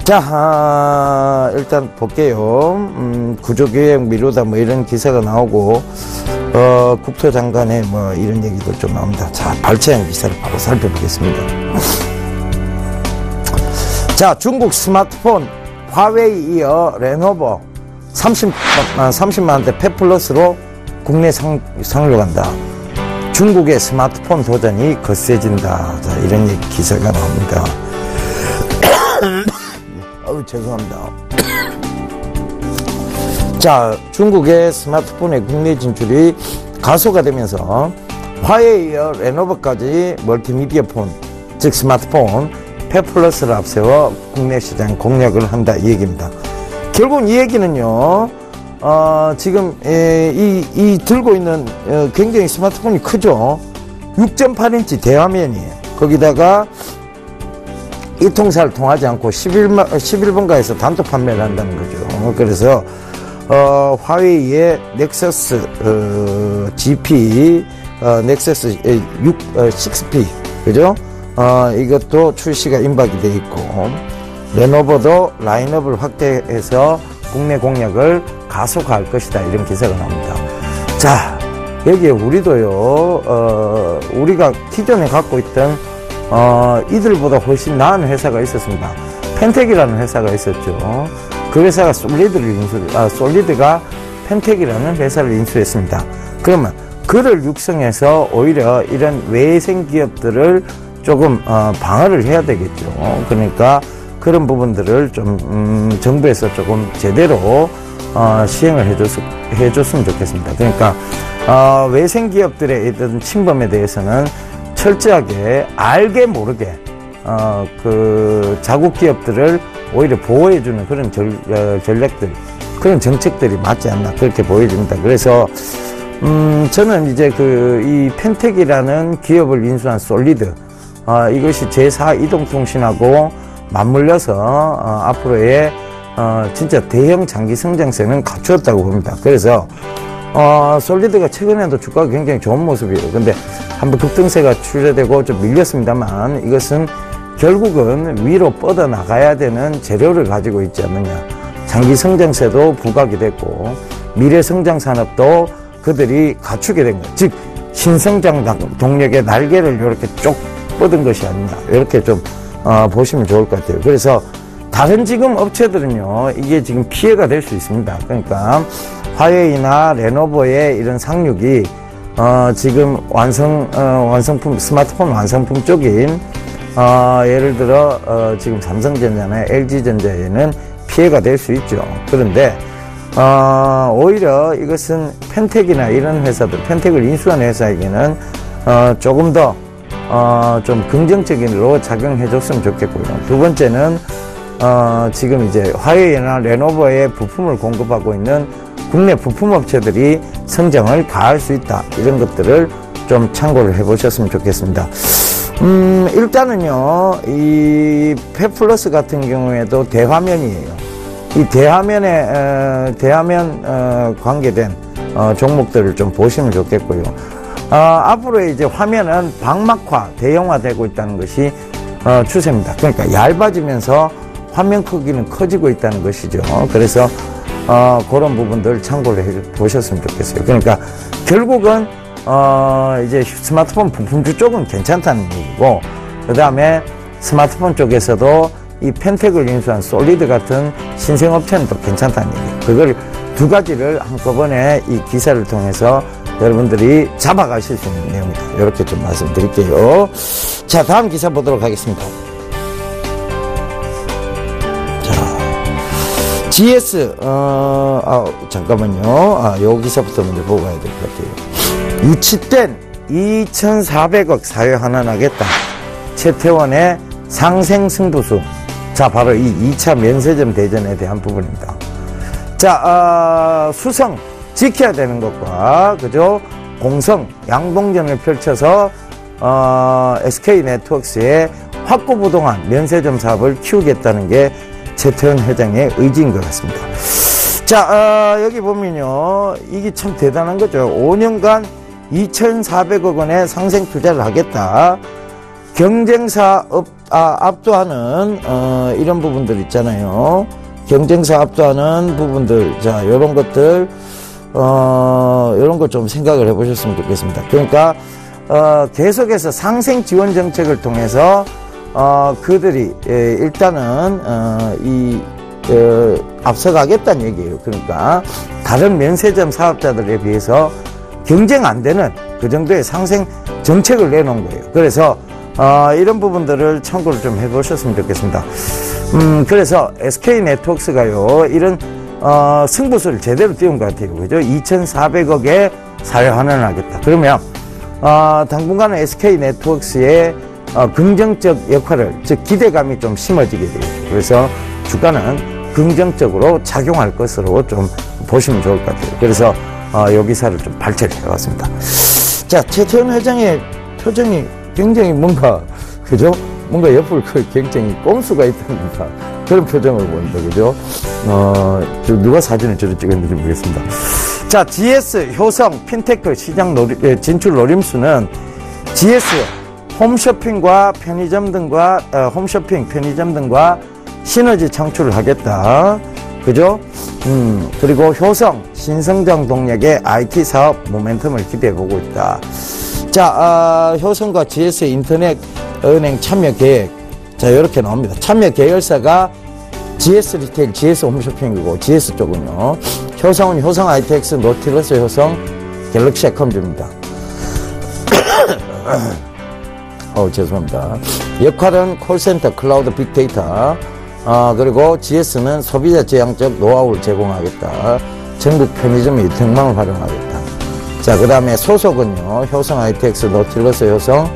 자, 일단 볼게요. 구조개혁 미루다 이런 기사가 나오고, 국토장관의 이런 얘기도 좀 나옵니다. 자, 발췌한 기사를 바로 살펴보겠습니다. 자, 중국 스마트폰 화웨이 이어 레노버 30만원대 페플러스로 국내 상륙한다. 중국의 스마트폰 도전이 거세진다. 자, 이런 기사가 나옵니다. 죄송합니다. 자, 중국의 스마트폰의 국내 진출이 가속화 되면서 화웨이에 이어 레노버까지 멀티미디어 폰, 즉 스마트폰 페플러스를 앞세워 국내 시장 공략을 한다, 이 얘기입니다. 결국 이 얘기는요, 지금 이 들고 있는 굉장히 스마트폰이 크죠. 6.8인치 대화면이에요. 거기다가 이 통사를 통하지 않고 11번가에서 단독 판매를 한다는 거죠. 그래서 화웨이의 넥서스 GP, 넥서스 6P, 그죠? 이것도 출시가 임박이 돼 있고, 레노버도 라인업을 확대해서 국내 공략을 가속화할 것이다, 이런 기사가 나옵니다. 자, 여기에 우리도요, 우리가 기존에 갖고 있던 이들보다 훨씬 나은 회사가 있었습니다. 펜텍이라는 회사가 있었죠. 그 회사가 솔리드가 펜텍이라는 회사를 인수했습니다. 그러면 그를 육성해서 오히려 이런 외생 기업들을 조금 방어를 해야 되겠죠. 그러니까 그런 부분들을 좀 정부에서 조금 제대로 시행을 해줬으면 좋겠습니다. 그러니까 외생 기업들의 어떤 침범에 대해서는 철저하게 알게 모르게 그 자국 기업들을 오히려 보호해주는 그런 전략들, 그런 정책들이 맞지 않나 그렇게 보여집니다. 그래서 저는 이제 이 펜텍이라는 기업을 인수한 솔리드, 이것이 제4 이동통신하고 맞물려서 앞으로의 진짜 대형 장기 성장세는 갖추었다고 봅니다. 그래서 솔리드가 최근에도 주가가 굉장히 좋은 모습이에요. 근데 한번 급등세가 출현되고 좀 밀렸습니다만, 이것은 결국은 위로 뻗어 나가야 되는 재료를 가지고 있지 않느냐. 장기 성장세도 부각이 됐고 미래 성장 산업도 그들이 갖추게 된 것, 즉 신성장 동력의 날개를 이렇게 쭉 뻗은 것이 아니냐, 이렇게 좀 보시면 좋을 것 같아요. 그래서 다른 지금 업체들은요, 이게 지금 피해가 될 수 있습니다. 그러니까 화웨이나 레노버의 이런 상륙이 지금 완성품, 스마트폰 완성품 쪽인 예를 들어 지금 삼성전자나 LG전자에는 피해가 될 수 있죠. 그런데 오히려 이것은 펜텍이나 이런 회사들, 펜텍을 인수한 회사에게는 조금 더 좀 긍정적인으로 작용해 줬으면 좋겠고요. 두 번째는 지금 이제 화웨이나 레노버에 부품을 공급하고 있는 국내 부품업체들이 성장을 가할 수 있다, 이런 것들을 좀 참고를 해 보셨으면 좋겠습니다. 일단은요, 이 페플러스 같은 경우에도 대화면이에요. 이 대화면 관계된 종목들을 좀 보시면 좋겠고요. 앞으로 이제 화면은 방막화, 대형화되고 있다는 것이 추세입니다. 그러니까 얇아지면서 화면 크기는 커지고 있다는 것이죠. 그래서 그런 부분들 참고를 해 보셨으면 좋겠어요. 그러니까 결국은 이제 스마트폰 부품주 쪽은 괜찮다는 얘기고, 그 다음에 스마트폰 쪽에서도 이 펜텍을 인수한 솔리드 같은 신생업체는 또 괜찮다는 얘기예요. 그걸 두 가지를 한꺼번에 이 기사를 통해서 여러분들이 잡아가실 수 있는 내용이다, 이렇게 좀 말씀드릴게요. 자, 다음 기사 보도록 하겠습니다. 자, GS 잠깐만요. 요 기사부터 먼저 보고 가야 될 것 같아요. 유치된 2,400억 사회 환원하겠다, 최태원의 상생 승부수. 자, 바로 이 2차 면세점 대전에 대한 부분입니다. 자, 수성 지켜야 되는 것과, 그죠, 공성, 양봉전을 펼쳐서 SK 네트워크스의 확고부동한 면세점 사업을 키우겠다는 게 최태원 회장의 의지인 것 같습니다. 자, 여기 보면요, 이게 참 대단한 거죠. 5년간 2,400억 원의 상생 투자를 하겠다. 경쟁사 압도하는 이런 부분들 있잖아요. 경쟁사 압도하는 부분들, 자, 요런 것들 요런 거 좀 생각을 해보셨으면 좋겠습니다. 그러니까 계속해서 상생 지원 정책을 통해서 그들이 일단은 앞서가겠다는 얘기예요. 그러니까 다른 면세점 사업자들에 비해서 경쟁 안 되는 그 정도의 상생 정책을 내놓은 거예요. 그래서 이런 부분들을 참고를 좀 해보셨으면 좋겠습니다. 그래서 SK 네트워크스가요, 이런 승부수를 제대로 띄운 것 같아요. 그죠? 2,400억에 사회 환원을 하겠다. 그러면 당분간은 SK 네트워크스의 긍정적 역할을, 즉 기대감이 좀 심어지게 되겠죠. 그래서 주가는 긍정적으로 작용할 것으로 좀 보시면 좋을 것 같아요. 그래서 요 기사를 좀 발췌를 해봤습니다. 자, 최태원 회장의 표정이 굉장히 뭔가, 그죠? 뭔가 옆을 굉장히 꼼수가 있답니다. 그런 표정을 보인다, 그죠? 누가 사진을 저를 찍었는지 모르겠습니다. 자, GS, 효성, 핀테크 시장 진출 노림수는 GS, 홈쇼핑과 편의점 등과, 홈쇼핑, 편의점 등과 시너지 창출을 하겠다. 그죠? 그리고 효성, 신성장 동력의 IT 사업 모멘텀을 기대해보고 있다. 자, 효성과 GS 인터넷 은행 참여 계획. 자, 이렇게 나옵니다. 참여 계열사가 GS 리테일, GS 홈쇼핑이고, GS 쪽은요. 효성은 효성 ITX, 노틸러스 효성, 갤럭시 에컴즈입니다. 죄송합니다. 역할은 콜센터, 클라우드, 빅데이터, 그리고 GS는 소비자 지향적 노하우를 제공하겠다. 전국 편의점 유통망을 활용하겠다. 자, 그 다음에 소속은요, 효성 ITX, 노틸러스 효성,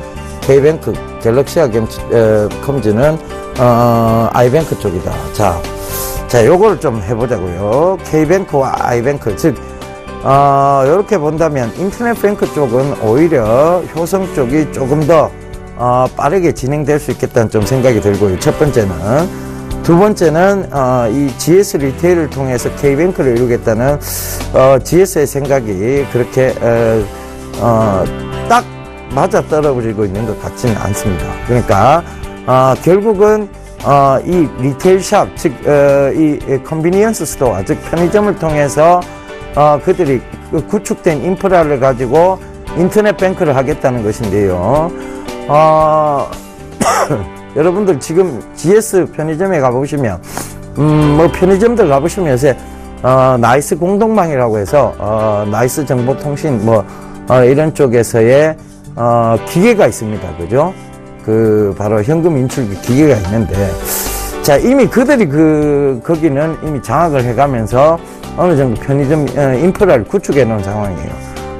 K뱅크, 갤럭시아 컴즈는 아이뱅크 쪽이다. 자, 요거를 좀 해보자고요. K뱅크와 아이뱅크, 즉, 이렇게 본다면 인터넷 뱅크 쪽은 오히려 효성 쪽이 조금 더 빠르게 진행될 수 있겠다는 좀 생각이 들고요. 첫 번째는. 두 번째는 이 GS 리테일을 통해서 K뱅크를 이루겠다는 GS의 생각이 그렇게 딱 맞아 떨어지고 있는 것 같지는 않습니다. 그러니까 결국은 이 리테일샵, 즉 이 컨비니언스 스토어, 즉 편의점을 통해서 그들이 구축된 인프라를 가지고 인터넷 뱅크를 하겠다는 것인데요. 여러분들 지금 GS 편의점에 가보시면 뭐 편의점들 가보시면 요새 나이스 공동망이라고 해서 나이스 정보통신 뭐 이런 쪽에서의 기계가 있습니다. 그죠? 그 바로 현금 인출기 기계가 있는데, 자, 이미 그들이 거기는 이미 장악을 해가면서 어느 정도 편의점 인프라를 구축해 놓은 상황이에요.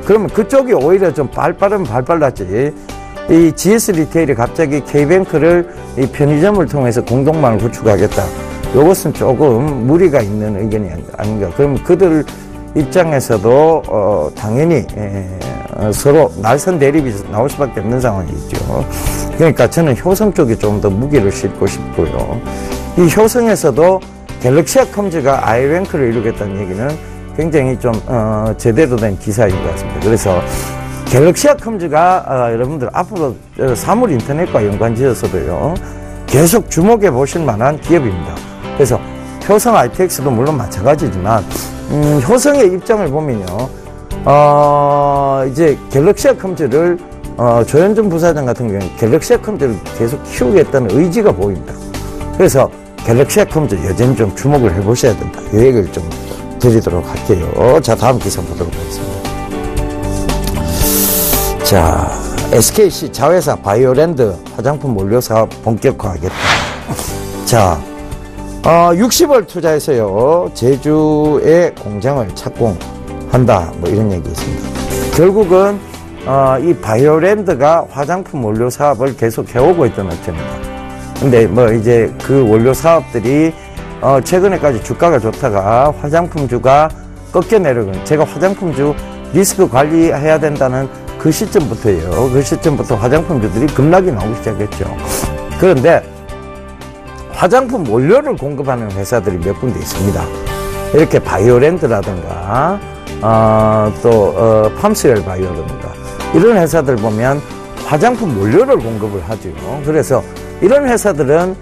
그러면 그쪽이 오히려 좀 발빨랐지. 이 GS 리테일이 갑자기 K뱅크를 이 편의점을 통해서 공동망을 구축하겠다. 이것은 조금 무리가 있는 의견이 아닌가. 그럼 그들 입장에서도 당연히 서로 날선 대립이 나올 수밖에 없는 상황이죠. 그러니까 저는 효성 쪽에 좀 더 무게를 싣고 싶고요. 이 효성에서도 갤럭시아 컴즈가 아이뱅크를 이루겠다는 얘기는 굉장히 좀 제대로 된 기사인 것 같습니다. 그래서 갤럭시아 컴즈가 여러분들 앞으로 사물 인터넷과 연관지어서도요 계속 주목해 보실 만한 기업입니다. 그래서 효성 ITX도 물론 마찬가지지만 효성의 입장을 보면요, 이제 갤럭시아 컴즈를 조현준 부사장 같은 경우는 갤럭시아 컴즈를 계속 키우겠다는 의지가 보입니다. 그래서 갤럭시아 컴즈 여전히 좀 주목을 해 보셔야 된다. 이 얘기를 좀 드리도록 할게요. 자, 다음 기사 보도록 하겠습니다. 자, SKC 자회사 바이오랜드 화장품 원료 사업 본격화하겠다. 자, 60억 투자해서요 제주에 공장을 착공한다. 뭐 이런 얘기 있습니다. 결국은 이 바이오랜드가 화장품 원료 사업을 계속 해오고 있던 업체입니다. 근데 뭐 이제 그 원료 사업들이 최근에까지 주가가 좋다가 화장품주가 꺾여 내려가는, 제가 화장품주 리스크 관리해야 된다는 그 시점부터예요. 그 시점부터 화장품주들이 급락이 나오기 시작했죠. 그런데 화장품 원료를 공급하는 회사들이 몇 군데 있습니다. 이렇게 바이오랜드라든가 또 팜스웰 바이오라든가 이런 회사들 보면 화장품 원료를 공급을 하죠. 그래서 이런 회사들은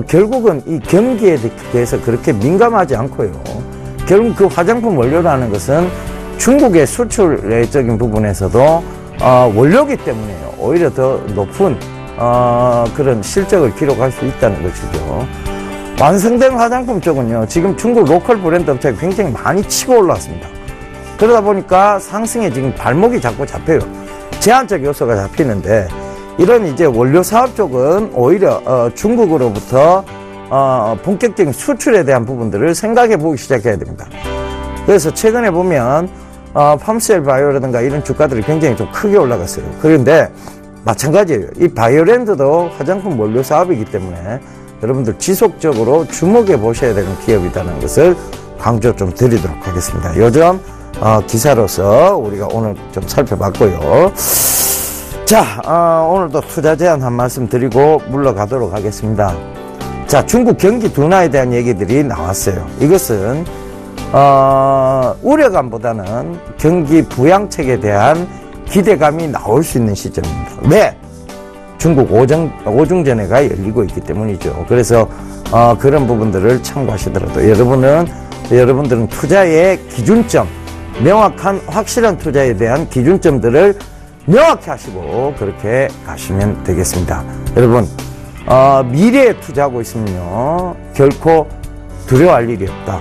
결국은 이 경기에 대해서 그렇게 민감하지 않고요. 결국 그 화장품 원료라는 것은 중국의 수출적인 부분에서도 원료기 때문에 오히려 더 높은 그런 실적을 기록할 수 있다는 것이죠. 완성된 화장품 쪽은요, 지금 중국 로컬 브랜드 업체가 굉장히 많이 치고 올라왔습니다. 그러다 보니까 상승에 지금 발목이 자꾸 잡혀요. 제한적 요소가 잡히는데, 이런 이제 원료 사업 쪽은 오히려 중국으로부터 본격적인 수출에 대한 부분들을 생각해 보기 시작해야 됩니다. 그래서 최근에 보면 팜스웰 바이오라든가 이런 주가들이 굉장히 좀 크게 올라갔어요. 그런데 마찬가지예요. 이 바이오랜드도 화장품 원료 사업이기 때문에 여러분들 지속적으로 주목해 보셔야 되는 기업이라는 것을 강조 좀 드리도록 하겠습니다. 요즘 기사로서 우리가 오늘 좀 살펴봤고요. 자, 오늘도 투자 제안 한 말씀 드리고 물러가도록 하겠습니다. 자, 중국 경기 둔화에 대한 얘기들이 나왔어요. 이것은 우려감보다는 경기 부양책에 대한 기대감이 나올 수 있는 시점입니다. 왜? 중국 오중전회가 열리고 있기 때문이죠. 그래서 그런 부분들을 참고하시더라도 여러분들은 투자의 기준점, 명확한 확실한 투자에 대한 기준점들을 명확히 하시고 그렇게 가시면 되겠습니다. 여러분, 미래에 투자하고 있으면요, 결코 두려워할 일이 없다.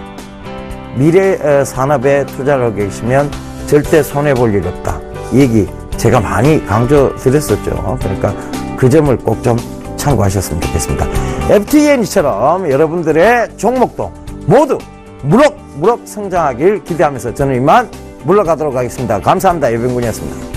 미래 산업에 투자를 하고 계시면 절대 손해볼 일이 없다. 이 얘기 제가 많이 강조드렸었죠. 그러니까 그 점을 꼭 좀 참고하셨으면 좋겠습니다. FTN이처럼 여러분들의 종목도 모두 무럭무럭 성장하길 기대하면서 저는 이만 물러가도록 하겠습니다. 감사합니다. 여병군이었습니다.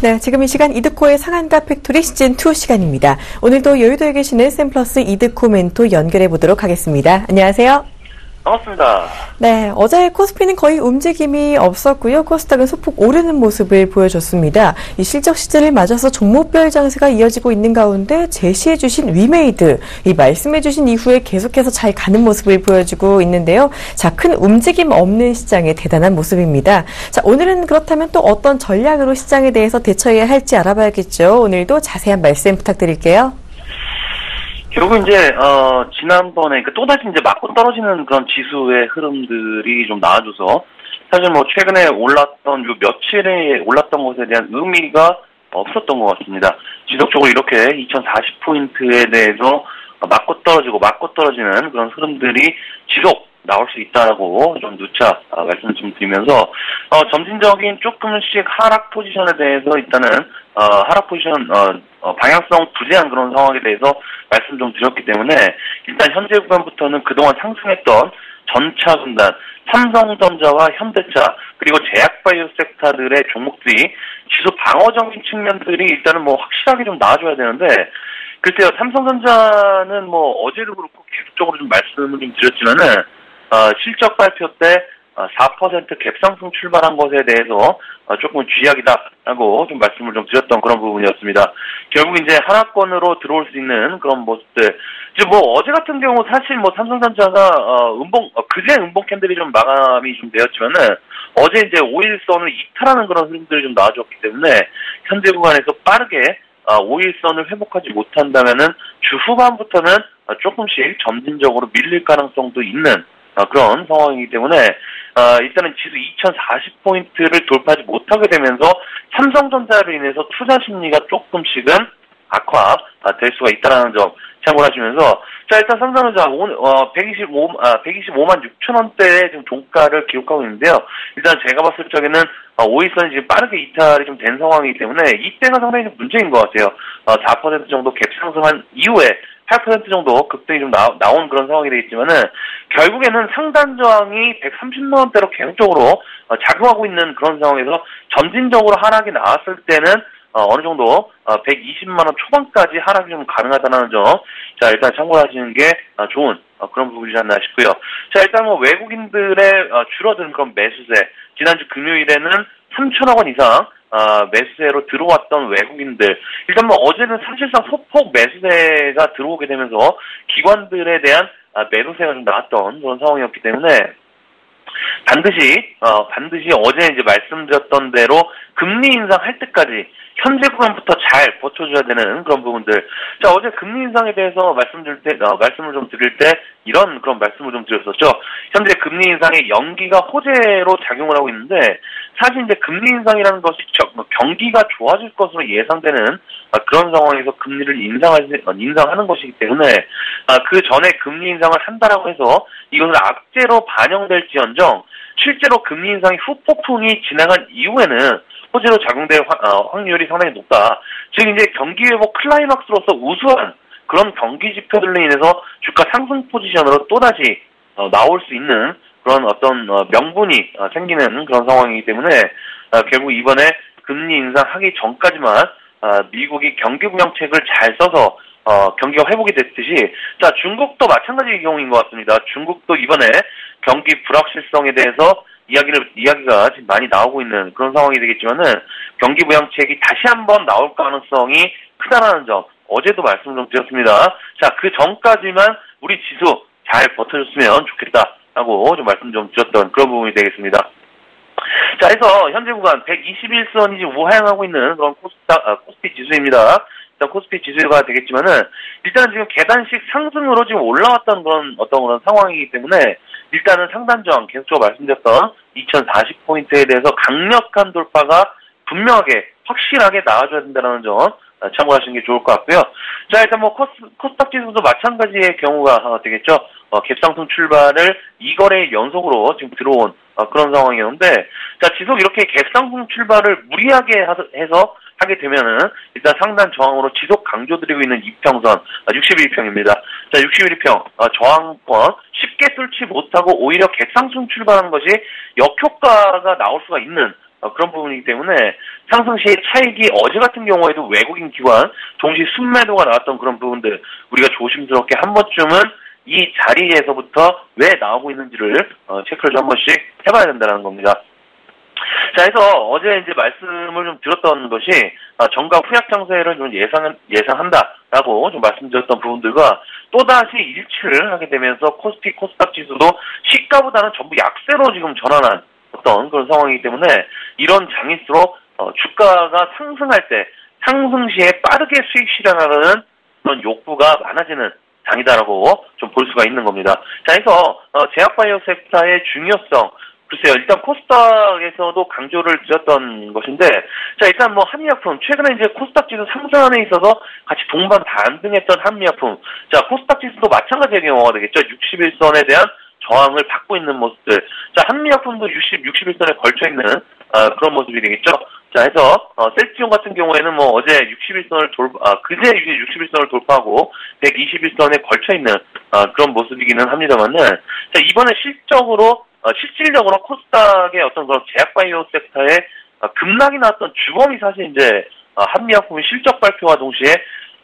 네, 지금 이 시간 이드코의 상한가 팩토리 시즌2 시간입니다. 오늘도 여의도에 계시는 샘플러스 이드코 멘토 연결해 보도록 하겠습니다. 안녕하세요. 반갑습니다. 네, 어제 코스피는 거의 움직임이 없었고요. 코스닥은 소폭 오르는 모습을 보여줬습니다. 이 실적 시즌을 맞아서 종목별 장세가 이어지고 있는 가운데 제시해 주신 위메이드, 이 말씀해 주신 이후에 계속해서 잘 가는 모습을 보여주고 있는데요. 자, 큰 움직임 없는 시장의 대단한 모습입니다. 자, 오늘은 그렇다면 또 어떤 전략으로 시장에 대해서 대처해야 할지 알아봐야겠죠. 오늘도 자세한 말씀 부탁드릴게요. 결국 이제 지난번에 또다시 이제 맞고 떨어지는 그런 지수의 흐름들이 좀 나와줘서 사실 뭐 최근에 올랐던 요 며칠에 올랐던 것에 대한 의미가 없었던 것 같습니다. 지속적으로 이렇게 2040포인트에 대해서 맞고 떨어지는 그런 흐름들이 지속 나올 수 있다라고 좀 누차 말씀 좀 드리면서 점진적인 조금씩 하락 포지션에 대해서 일단은 하락 포지션 방향성 부재한 그런 상황에 대해서 말씀 좀 드렸기 때문에 일단 현재 구간부터는 그동안 상승했던 전차 군단, 삼성전자와 현대차 그리고 제약바이오 섹터들의 종목들이 지수 방어적인 측면들이 일단은 뭐 확실하게 좀 나와줘야 되는데 글쎄요, 삼성전자는 뭐 어제도 그렇고 계속적으로 좀 말씀을 좀 드렸지만은 실적 발표 때 4% 갭상승 출발한 것에 대해서 조금 쥐약이다라고 좀 말씀을 좀 드렸던 그런 부분이었습니다. 결국 이제 하락권으로 들어올 수 있는 그런 모습들. 이제 뭐 어제 같은 경우 사실 뭐 삼성전자가 그제 음봉 캔들이 좀 마감이 좀 되었지만은 어제 이제 5일선을 이탈하는 그런 흐름들이 좀 나와줬기 때문에 현재 구간에서 빠르게 5일선을 회복하지 못한다면은 주 후반부터는 조금씩 점진적으로 밀릴 가능성도 있는 그런 상황이기 때문에 일단은 지수 2040포인트를 돌파하지 못하게 되면서 삼성전자로 인해서 투자 심리가 조금씩은 악화될 수가 있다는 점 참고하시면서 자 일단 삼성전자 오늘 125만 6천 원대의 지금 종가를 기록하고 있는데요. 일단 제가 봤을 적에는 5일선이 지금 빠르게 이탈이 좀 된 상황이기 때문에 이때가 상당히 좀 문제인 것 같아요. 4% 정도 갭 상승한 이후에 8% 정도 급등이 좀 나온 그런 상황이 되겠지만은 결국에는 상단 저항이 130만 원대로 계속적으로 작용하고 있는 그런 상황에서 점진적으로 하락이 나왔을 때는 어느 정도 120만 원 초반까지 하락이 좀 가능하다는 점, 자 일단 참고하시는 게 좋은 그런 부분이지 않나 싶고요. 자 일단 뭐 외국인들의 줄어든 그런 매수세, 지난주 금요일에는 3천억 원 이상 매수세로 들어왔던 외국인들, 일단 뭐 어제는 사실상 소폭 매수세가 들어오게 되면서 기관들에 대한 매도세가 좀 나왔던 그런 상황이었기 때문에 반드시 어제 이제 말씀드렸던 대로 금리 인상할 때까지 현재 구간부터 잘 버텨줘야 되는 그런 부분들. 자, 어제 금리 인상에 대해서 말씀을 좀 드릴 때 이런 그런 말씀을 좀 드렸었죠. 현재 금리 인상의 연기가 호재로 작용을 하고 있는데 사실 이제 금리 인상이라는 것이 경기가 좋아질 것으로 예상되는 그런 상황에서 금리를 인상하는 것이기 때문에 그 전에 금리 인상을 한다라고 해서 이것을 악재로 반영될지언정 실제로 금리 인상이 후폭풍이 진행한 이후에는 호재로 작용될 확률이 상당히 높다. 즉 이제 경기 회복 클라이막스로서 우수한 그런 경기 지표들로 인해서 주가 상승 포지션으로 또다시 나올 수 있는 그런 어떤 명분이 생기는 그런 상황이기 때문에 결국 이번에 금리 인상하기 전까지만 미국이 경기 부양책을 잘 써서 경기가 회복이 됐듯이 자 중국도 마찬가지의 경우인 것 같습니다. 중국도 이번에 경기 불확실성에 대해서 이야기가 지금 많이 나오고 있는 그런 상황이 되겠지만은 경기 부양책이 다시 한번 나올 가능성이 크다라는 점 어제도 말씀 좀 드렸습니다. 자, 그 전까지만 우리 지수 잘 버텨줬으면 좋겠다라고 좀 말씀 좀 드렸던 그런 부분이 되겠습니다. 자, 해서 현재 구간 121선이 우하향하고 있는 그런 코스피 지수입니다. 일단 코스피 지수가 되겠지만은 일단은 지금 계단식 상승으로 지금 올라왔던 그런 상황이기 때문에 일단은 상단 저항 계속적으로 말씀드렸던 2040포인트에 대해서 강력한 돌파가 분명하게 확실하게 나와줘야 된다는 점 참고하시는 게 좋을 것 같고요. 자, 일단 뭐 코스닥 지수도 마찬가지의 경우가 되겠죠. 갭상승 출발을 2거래 연속으로 지금 들어온 그런 상황이었는데, 자, 지속 이렇게 갭상승 출발을 무리하게 해서 하게 되면은 일단 상단 저항으로 지속 강조드리고 있는 이평선 61평입니다. 자, 61평 저항권 쉽게 뚫지 못하고 오히려 갭상승 출발하는 것이 역효과가 나올 수가 있는 그런 부분이기 때문에 상승 시의 차익이 어제 같은 경우에도 외국인 기관 동시 순매도가 나왔던 그런 부분들 우리가 조심스럽게 한 번쯤은 이 자리에서부터 왜 나오고 있는지를 체크를 좀 한 번씩 해봐야 된다는 겁니다. 자, 해서 어제 이제 말씀을 좀 드렸던 것이 정가 후약 장세를 좀 예상한다라고 좀 말씀드렸던 부분들과 또다시 일치를 하게 되면서 코스피 코스닥 지수도 시가보다는 전부 약세로 지금 전환한 어떤 그런 상황이기 때문에 이런 장일수록 주가가 상승할 때 상승 시에 빠르게 수익 실현하는 그런 욕구가 많아지는 장이다라고 좀 볼 수가 있는 겁니다. 자, 해서 제약바이오 섹터의 중요성 글쎄요, 일단 코스닥에서도 강조를 드렸던 것인데, 자, 일단 뭐 한미약품, 최근에 이제 코스닥 지수 상승안에 있어서 같이 동반 반등했던 한미약품, 자, 코스닥 지수도 마찬가지의 경우가 되겠죠. 61선에 대한 저항을 받고 있는 모습들. 자, 한미약품도 61선에 걸쳐 있는 그런 모습이 되겠죠. 자, 해서 셀지온 같은 경우에는 뭐 어제 61선을 그제 61선을 돌파하고 121선에 걸쳐 있는 그런 모습이기는 합니다만은, 자, 이번에 실질적으로 코스닥의 어떤 그런 제약바이오 섹터에 급락이 나왔던 주범이 사실 이제 한미약품의 실적 발표와 동시에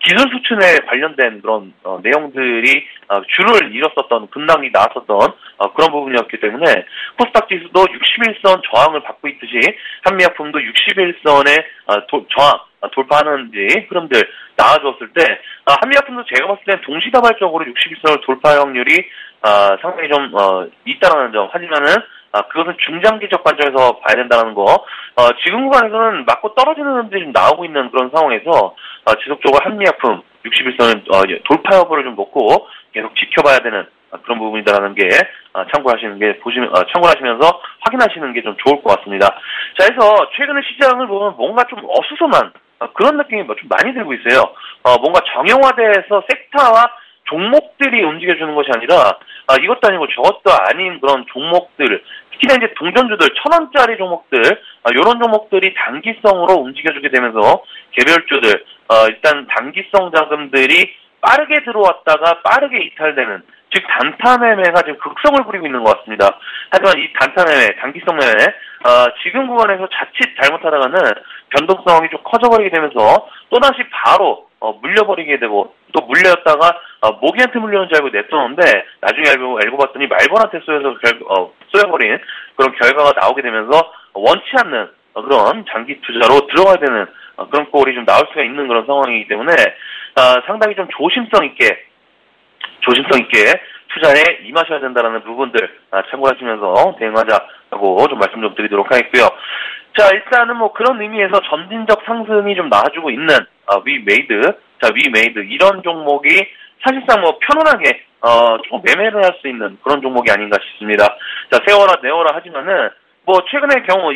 기술 수준에 관련된 그런 내용들이 줄을 잃었었던 급락이 나왔었던 그런 부분이었기 때문에 코스닥 지수도 61선 저항을 받고 있듯이 한미약품도 61선의 저항 돌파하는지 흐름들 나와줬을 때 한미약품도 제가 봤을 땐 동시다발적으로 61선을 돌파 확률이 상당히 좀 있다라는 점. 하지만은 그것은 중장기적 관점에서 봐야 된다는 거. 지금 구간에서는 맞고 떨어지는 흐름들이 좀 나오고 있는 그런 상황에서 지속적으로 한미약품 61선은 돌파 여부를 좀 놓고 계속 지켜봐야 되는 그런 부분이다라는 게 참고하시는 게 참고하시면서 확인하시는 게 좀 좋을 것 같습니다. 자, 해서 최근에 시장을 보면 뭔가 좀 어수선한 그런 느낌이 좀 많이 들고 있어요. 뭔가 정형화돼서 섹터와 종목들이 움직여주는 것이 아니라 이것도 아니고 저것도 아닌 그런 종목들, 특히나 이제 동전주들 1,000원짜리 종목들 이런 종목들이 단기성으로 움직여주게 되면서 개별주들 일단 단기성 자금들이 빠르게 들어왔다가 빠르게 이탈되는, 즉 단타 매매가 지금 극성을 부리고 있는 것 같습니다. 하지만 이 단타 매매, 단기성 매매 지금 구간에서 자칫 잘못하다가는 변동성이 좀 커져버리게 되면서 또다시 바로 물려버리게 되고, 또 물렸다가 모기한테 물려는 줄 알고 냈었는데 나중에 알고 봤더니 말벌한테 쏘여버린 그런 결과가 나오게 되면서 원치 않는 그런 장기 투자로 들어가야 되는 그런 꼴이 좀 나올 수가 있는 그런 상황이기 때문에 상당히 좀 조심성 있게 투자에 임하셔야 된다는 부분들 참고하시면서 대응하자고 좀 말씀 좀 드리도록 하겠고요. 자, 일단은 뭐 그런 의미에서 점진적 상승이 좀 나와주고 있는 위메이드 이런 종목이 사실상 뭐 편안하게 좀 매매를 할 수 있는 그런 종목이 아닌가 싶습니다. 자, 세워라 내워라 하지만은 최근의 경우,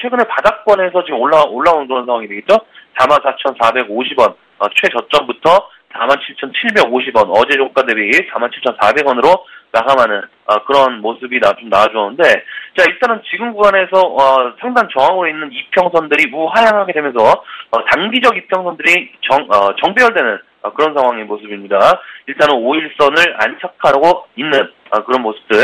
최근에 바닥권에서 지금 올라온 그런 상황이 되겠죠? 44,450원, 최저점부터 47,750원, 어제 종가 대비 47,400원으로 마감하는, 그런 모습이 좀 나와주었는데, 자, 일단은 지금 구간에서, 상단 저항으로 있는 이평선들이 우하향하게 되면서, 단기적 이평선들이 정배열되는, 그런 상황의 모습입니다. 일단은 5일선을 안착하고 있는, 그런 모습들.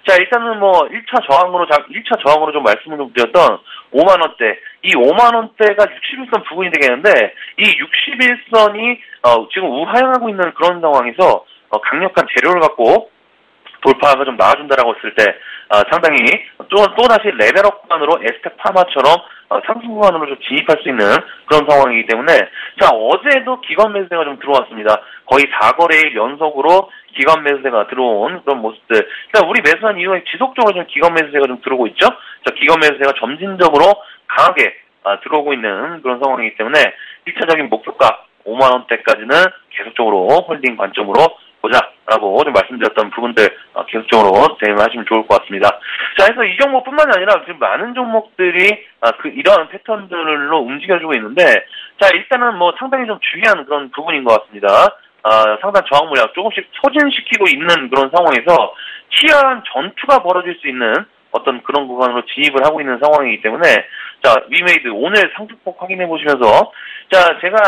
자, 일단은 1차 저항으로 좀 말씀을 좀 드렸던 5만원대. 이 5만원대가 61선 부근이 되겠는데, 이 61선이, 지금 우하향하고 있는 그런 상황에서, 강력한 재료를 갖고, 돌파가 좀 나와준다라고 했을 때, 상당히 또다시 레벨업 구간으로 에스텍 파마처럼 상승 구간으로 좀 진입할 수 있는 그런 상황이기 때문에, 자, 어제도 기관 매수세가 좀 들어왔습니다. 거의 4거래일 연속으로 기관 매수세가 들어온 그런 모습들. 그러니까 우리 매수한 이후에 지속적으로 좀 기관 매수세가 좀 들어오고 있죠? 자, 기관 매수세가 점진적으로 강하게 들어오고 있는 그런 상황이기 때문에 1차적인 목표가 5만원대까지는 계속적으로 홀딩 관점으로 보자라고 좀 말씀드렸던 부분들 계속적으로 대응하시면 좋을 것 같습니다. 자, 그래서 이 종목뿐만이 아니라 지금 많은 종목들이 이러한 패턴들로 움직여주고 있는데, 자, 일단은 상당히 좀 중요한 그런 부분인 것 같습니다. 상단 저항 물량 조금씩 소진시키고 있는 그런 상황에서 치열한 전투가 벌어질 수 있는 어떤 그런 구간으로 진입을 하고 있는 상황이기 때문에, 자, 위메이드 오늘 상승폭 확인해 보시면서, 자, 제가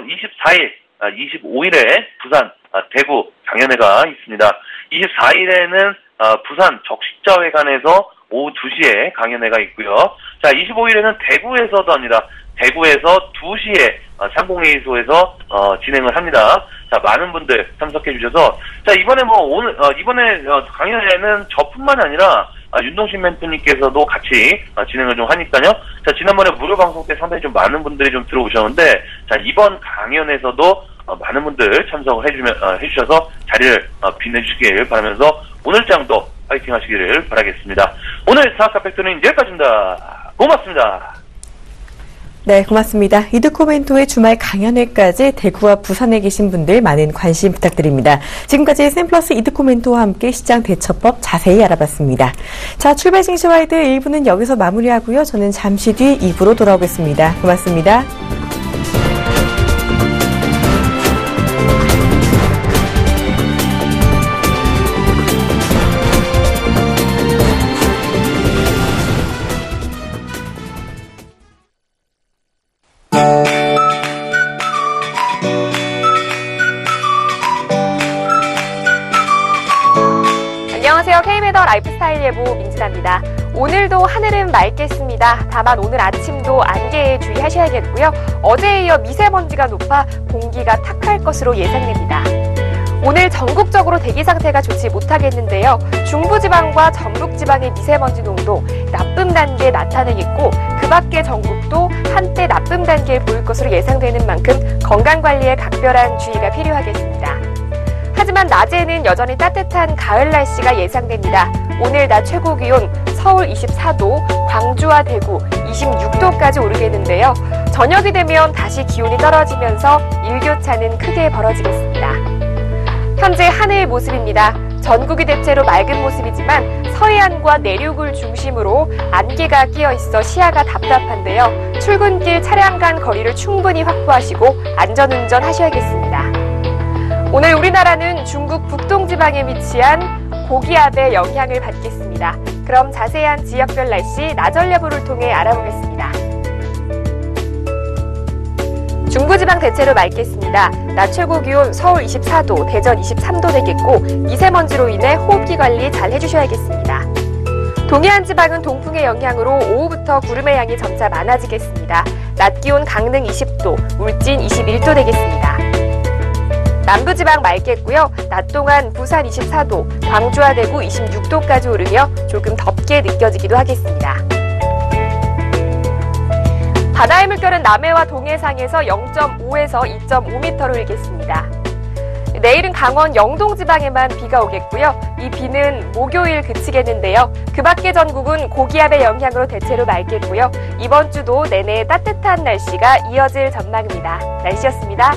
24일, 25일에 부산, 대구 강연회가 있습니다. 24일에는 부산 적십자회관에서 오후 2시에 강연회가 있고요. 자, 25일에는 대구에서도 합니다. 대구에서 2시에 상공회의소에서 진행을 합니다. 자, 많은 분들 참석해 주셔서, 자, 이번에 이번에 강연회는 저뿐만 아니라 윤동신 멘토님께서도 같이 진행을 좀 하니까요. 자, 지난번에 무료 방송 때 상당히 좀 많은 분들이 좀 들어오셨는데, 자, 이번 강연에서도 많은 분들 참석을 해주셔서 자리를 빛내주시길 바라면서 오늘장도 파이팅 하시기를 바라겠습니다. 오늘 사학과 팩트는 여기까지입니다. 고맙습니다. 네, 고맙습니다. 이드코멘토의 주말 강연회까지 대구와 부산에 계신 분들 많은 관심 부탁드립니다. 지금까지 샘플러스 이드코멘토와 함께 시장 대처법 자세히 알아봤습니다. 자, 출발 싱시와이드 1부는 여기서 마무리하고요. 저는 잠시 뒤 2부로 돌아오겠습니다. 고맙습니다. 안녕하세요. K매더 라이프스타일 예보 민진아입니다. 오늘도 하늘은 맑겠습니다. 다만 오늘 아침도 안개에 주의하셔야겠고요. 어제에 이어 미세먼지가 높아 공기가 탁할 것으로 예상됩니다. 오늘 전국적으로 대기 상태가 좋지 못하겠는데요. 중부지방과 전북지방의 미세먼지 농도 나쁨 단계에 나타내겠고, 그 밖의 전국도 한때 나쁨 단계에 보일 것으로 예상되는 만큼 건강관리에 각별한 주의가 필요하겠습니다. 하지만 낮에는 여전히 따뜻한 가을 날씨가 예상됩니다. 오늘 낮 최고 기온 서울 24도, 광주와 대구 26도까지 오르겠는데요. 저녁이 되면 다시 기온이 떨어지면서 일교차는 크게 벌어지겠습니다. 현재 하늘 모습입니다. 전국이 대체로 맑은 모습이지만 서해안과 내륙을 중심으로 안개가 끼어 있어 시야가 답답한데요. 출근길 차량 간 거리를 충분히 확보하시고 안전운전 하셔야겠습니다. 오늘 우리나라는 중국 북동지방에 위치한 고기압의 영향을 받겠습니다. 그럼 자세한 지역별 날씨 나절 예보를 통해 알아보겠습니다. 중부지방 대체로 맑겠습니다. 낮 최고 기온 서울 24도, 대전 23도 되겠고 미세먼지로 인해 호흡기 관리 잘 해주셔야겠습니다. 동해안 지방은 동풍의 영향으로 오후부터 구름의 양이 점차 많아지겠습니다. 낮 기온 강릉 20도, 울진 21도 되겠습니다. 남부지방 맑겠고요. 낮 동안 부산 24도, 광주와 대구 26도까지 오르며 조금 덥게 느껴지기도 하겠습니다. 바다의 물결은 남해와 동해상에서 0.5에서 2.5m로 일겠습니다. 내일은 강원 영동지방에만 비가 오겠고요. 이 비는 목요일 그치겠는데요. 그 밖의 전국은 고기압의 영향으로 대체로 맑겠고요. 이번 주도 내내 따뜻한 날씨가 이어질 전망입니다. 날씨였습니다.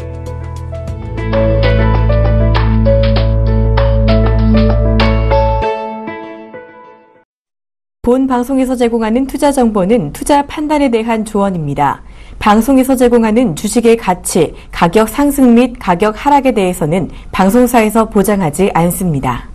본 방송에서 제공하는 투자 정보는 투자 판단에 대한 조언입니다. 방송에서 제공하는 주식의 가치, 가격 상승 및 가격 하락에 대해서는 방송사에서 보장하지 않습니다.